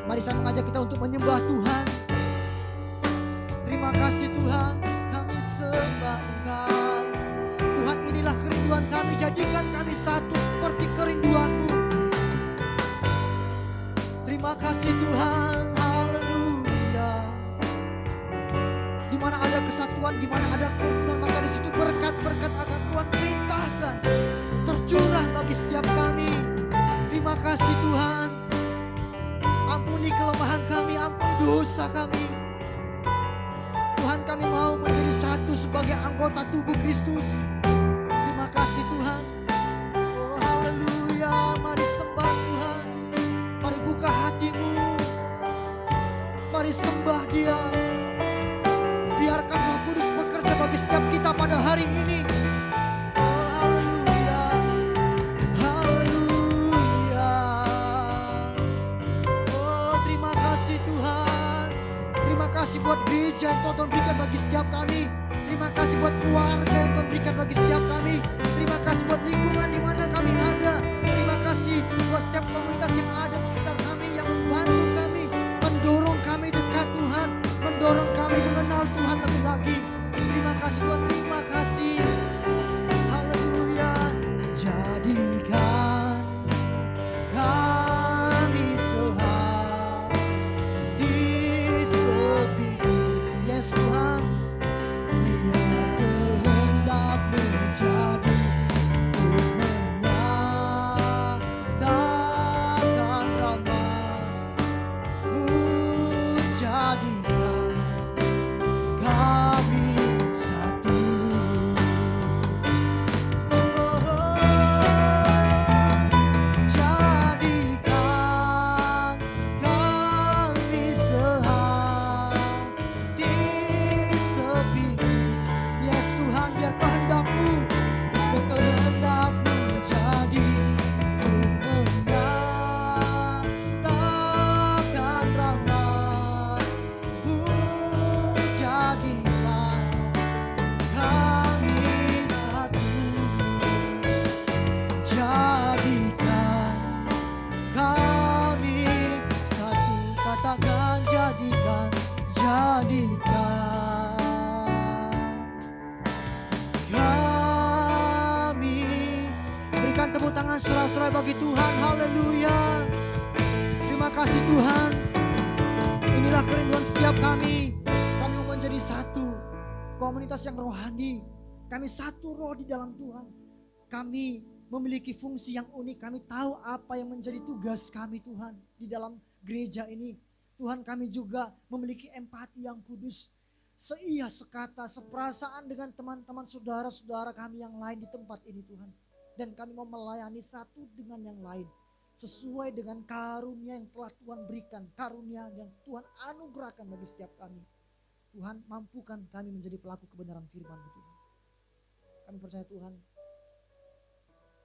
Mari saya mengajak kita untuk menyembah Tuhan. Terima kasih Tuhan, kami sembah Engkau. Tuhan, inilah kerinduan kami, jadikan kami satu seperti kerinduan-Mu. Terima kasih Tuhan, haleluya. mana ada kesatuan, di mana ada kerukunan, maka di situ berkat-berkat akan Tuhan perintahkan tercurah bagi setiap kami. Terima kasih Tuhan. Ampuni kelemahan kami, ampuni dosa kami. Tuhan, kami mau menjadi satu sebagai anggota tubuh Kristus. Terima kasih Tuhan. Oh haleluya, mari sembah Tuhan. Mari buka hatimu. Mari sembah Dia. Biarkan Roh Kudus bekerja bagi setiap kita pada hari ini. Oh haleluya, haleluya. Oh terima kasih Tuhan. Terima kasih buat gereja yang Tuhan berikan bagi setiap kami. Terima kasih buat keluarga yang Tuhan berikan bagi setiap kami. Terima kasih buat lingkungan di mana kami ada. Terima kasih buat setiap komunitas yang ada di sekitar kami, yang membantu kami, mendorong kami dekat Tuhan, mendorong kami mengenal Tuhan lebih lagi. Terima kasih Tuhan, terima kasih. Haleluya. Jadikan kami sehati sepiku. Yes Tuhan. Biar kehendak-Mu jadi untuk menyatakan rahmat-Mu. Jadikan kami satu. Jadikan kami sehati sepiku. Yes Tuhan, biar kehendak-Mu jadi untuk menyatakan rahmat-Mu. Jadikan kami satu. Jadikan kami satu. Katakan jadikan, jadikan kami. Berikan tepuk tangan sorak-sorai bagi Tuhan. Haleluya. Terima kasih Tuhan. Inilah kerinduan setiap kami. Kami mau menjadi satu komunitas yang rohani. Kami satu roh di dalam Tuhan. Kami memiliki fungsi yang unik. Kami tahu apa yang menjadi tugas kami Tuhan di dalam gereja ini. Tuhan, kami juga memiliki empati yang kudus. Seia, sekata, seperasaan dengan teman-teman saudara-saudara kami yang lain di tempat ini Tuhan. Dan kami mau melayani satu dengan yang lain. Sesuai dengan karunia yang telah Tuhan berikan. Karunia yang Tuhan anugerahkan bagi setiap kami. Tuhan, mampukan kami menjadi pelaku kebenaran firman-Mu Tuhan. Kami percaya Tuhan,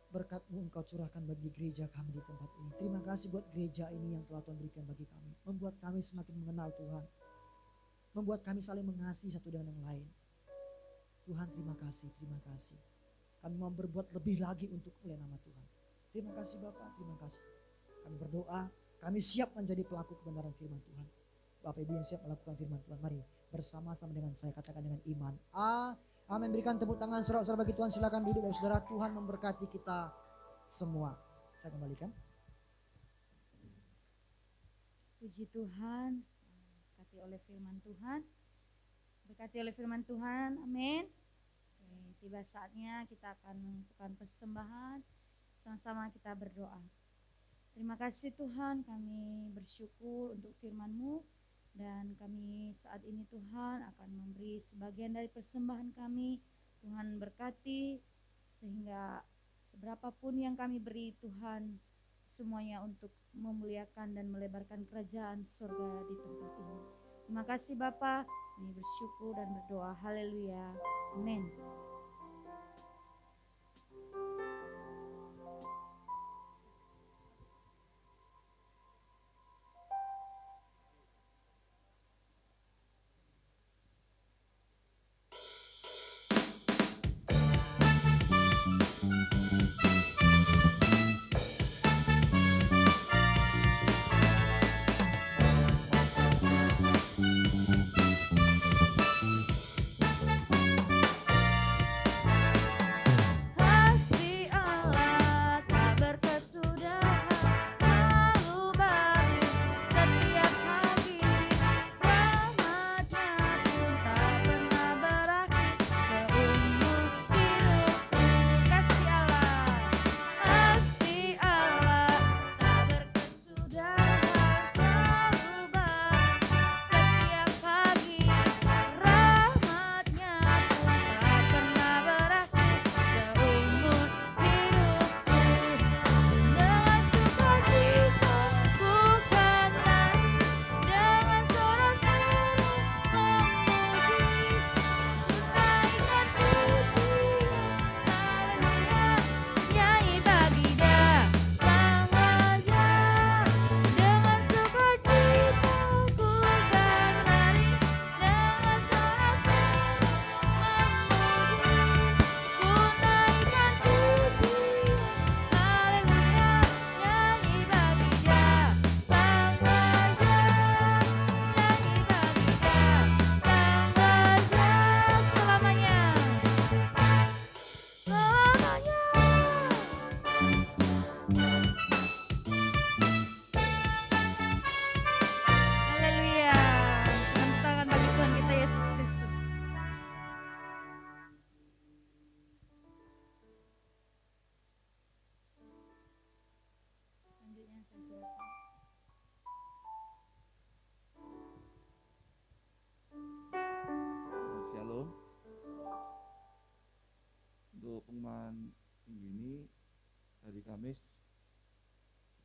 berkat-Mu Engkau curahkan bagi gereja kami di tempat ini. Terima kasih buat gereja ini yang telah Tuhan berikan bagi kami. Membuat kami semakin mengenal Tuhan. Membuat kami saling mengasihi satu dengan yang lain. Tuhan, terima kasih, terima kasih. Kami mau berbuat lebih lagi untuk kemuliaan nama Tuhan. Terima kasih Bapak, terima kasih. Kami berdoa, kami siap menjadi pelaku kebenaran firman Tuhan. Bapak Ibu yang siap melakukan firman Tuhan, mari bersama-sama dengan saya katakan dengan iman. Amin. Berikan tepuk tangan saudara-saudara bagi Tuhan. Silakan duduk Bapak Saudara. Tuhan memberkati kita semua. Saya kembalikan. Puji Tuhan, berkati oleh firman Tuhan. Berkati oleh firman Tuhan, amin. Oke, tiba saatnya kita akan melakukan persembahan. Sama-sama kita berdoa. Terima kasih Tuhan, kami bersyukur untuk firman-Mu. Dan kami saat ini Tuhan akan memberi sebagian dari persembahan kami. Tuhan berkati sehingga seberapapun yang kami beri Tuhan, semuanya untuk memuliakan dan melebarkan kerajaan surga di tempat ini. Terima kasih Bapa, kami bersyukur dan berdoa. Haleluya. Amin.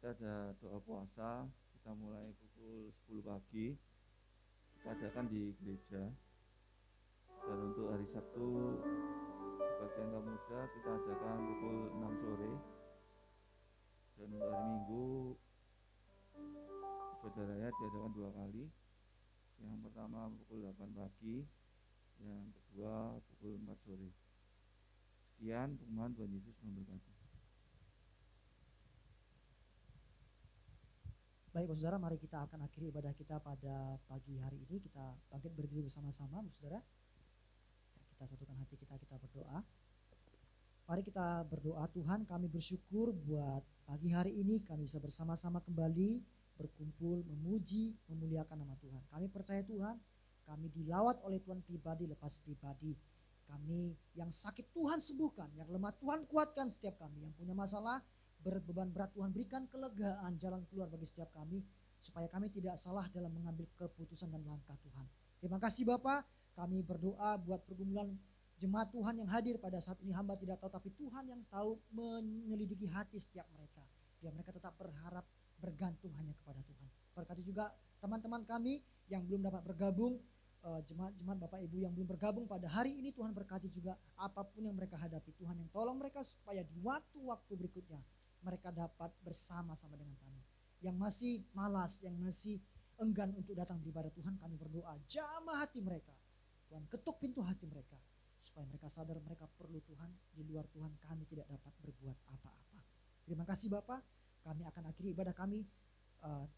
kita ada doa puasa, kita mulai pukul 10 pagi, kita adakan di gereja. Dan untuk hari Sabtu, bagian kaum muda kita adakan pukul 6 sore. Dan untuk hari Minggu, ibadah raya diadakan 2 kali. Yang pertama pukul 8 pagi, yang kedua pukul 4 sore. Sekian, firman Tuhan Yesus memberkati. Baik Bapak Saudara, mari kita akan akhiri ibadah kita pada pagi hari ini. Kita bangkit berdiri bersama-sama Bapak Saudara. Kita satukan hati kita, kita berdoa. Mari kita berdoa. Tuhan, kami bersyukur buat pagi hari ini kami bisa bersama-sama kembali berkumpul, memuji, memuliakan nama Tuhan. Kami percaya Tuhan, kami dilawat oleh Tuhan pribadi lepas pribadi. Kami yang sakit Tuhan sembuhkan, yang lemah Tuhan kuatkan setiap kami, yang punya masalah berbeban berat Tuhan berikan kelegaan, jalan keluar bagi setiap kami, supaya kami tidak salah dalam mengambil keputusan dan langkah Tuhan. Terima kasih Bapak, kami berdoa buat pergumulan jemaat Tuhan yang hadir pada saat ini. Hamba tidak tahu, tapi Tuhan yang tahu menyelidiki hati setiap mereka, biar mereka tetap berharap bergantung hanya kepada Tuhan. Berkati juga teman-teman kami yang belum dapat bergabung, jemaat-jemaat Bapak Ibu yang belum bergabung pada hari ini. Tuhan berkati juga apapun yang mereka hadapi, Tuhan yang tolong mereka supaya di waktu-waktu berikutnya mereka dapat bersama-sama dengan kami. Yang masih malas, yang masih enggan untuk datang beribadah Tuhan, kami berdoa jamah hati mereka. Tuhan ketuk pintu hati mereka, supaya mereka sadar mereka perlu Tuhan. Di luar Tuhan kami tidak dapat berbuat apa-apa. Terima kasih Bapak, kami akan akhiri ibadah kami.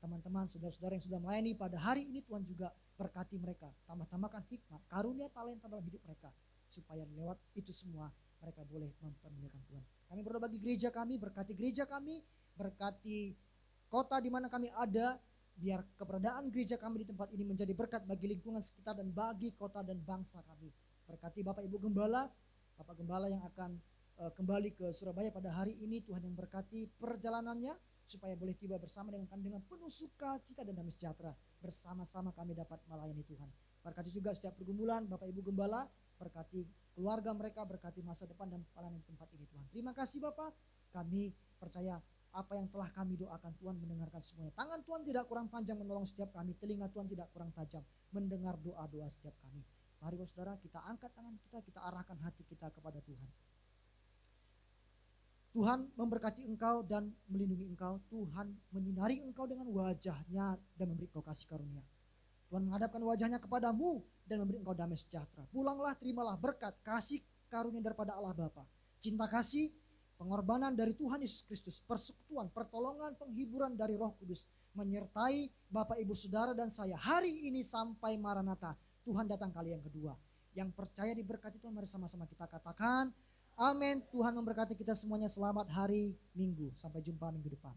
Teman-teman, saudara-saudara yang sudah melayani pada hari ini, Tuhan juga berkati mereka. Tambah-tambahkan hikmat, karunia, talenta dalam hidup mereka, supaya lewat itu semua mereka boleh mempermuliakan Tuhan. Kami berdoa bagi gereja kami, berkati gereja kami, berkati kota di mana kami ada, biar keberadaan gereja kami di tempat ini menjadi berkat bagi lingkungan sekitar dan bagi kota dan bangsa kami. Berkati Bapak Ibu Gembala, Bapak Gembala yang akan kembali ke Surabaya pada hari ini, Tuhan yang berkati perjalanannya, supaya boleh tiba bersama dengan kami dengan penuh sukacita dan damai sejahtera. Bersama-sama kami dapat melayani Tuhan. Berkati juga setiap pergumulan Bapak Ibu Gembala, berkati keluarga mereka, berkati masa depan dan pelayanan di tempat ini Tuhan. Terima kasih Bapak, kami percaya apa yang telah kami doakan Tuhan mendengarkan semuanya. Tangan Tuhan tidak kurang panjang menolong setiap kami, telinga Tuhan tidak kurang tajam mendengar doa-doa setiap kami. Mari saudara, kita angkat tangan kita arahkan hati kita kepada Tuhan. Tuhan memberkati engkau dan melindungi engkau. Tuhan menyinari engkau dengan wajahnya dan memberi engkau kasih karunia. Tuhan menghadapkan wajahnya kepadamu dan memberi engkau damai sejahtera. Pulanglah, terimalah berkat, kasih karunia daripada Allah Bapa, cinta kasih, pengorbanan dari Tuhan Yesus Kristus, persekutuan, pertolongan, penghiburan dari Roh Kudus menyertai Bapak Ibu Saudara dan saya hari ini sampai Maranatha. Tuhan datang kali yang kedua. Yang percaya diberkati Tuhan, mari sama-sama kita katakan amin. Tuhan memberkati kita semuanya. Selamat hari Minggu, sampai jumpa minggu depan.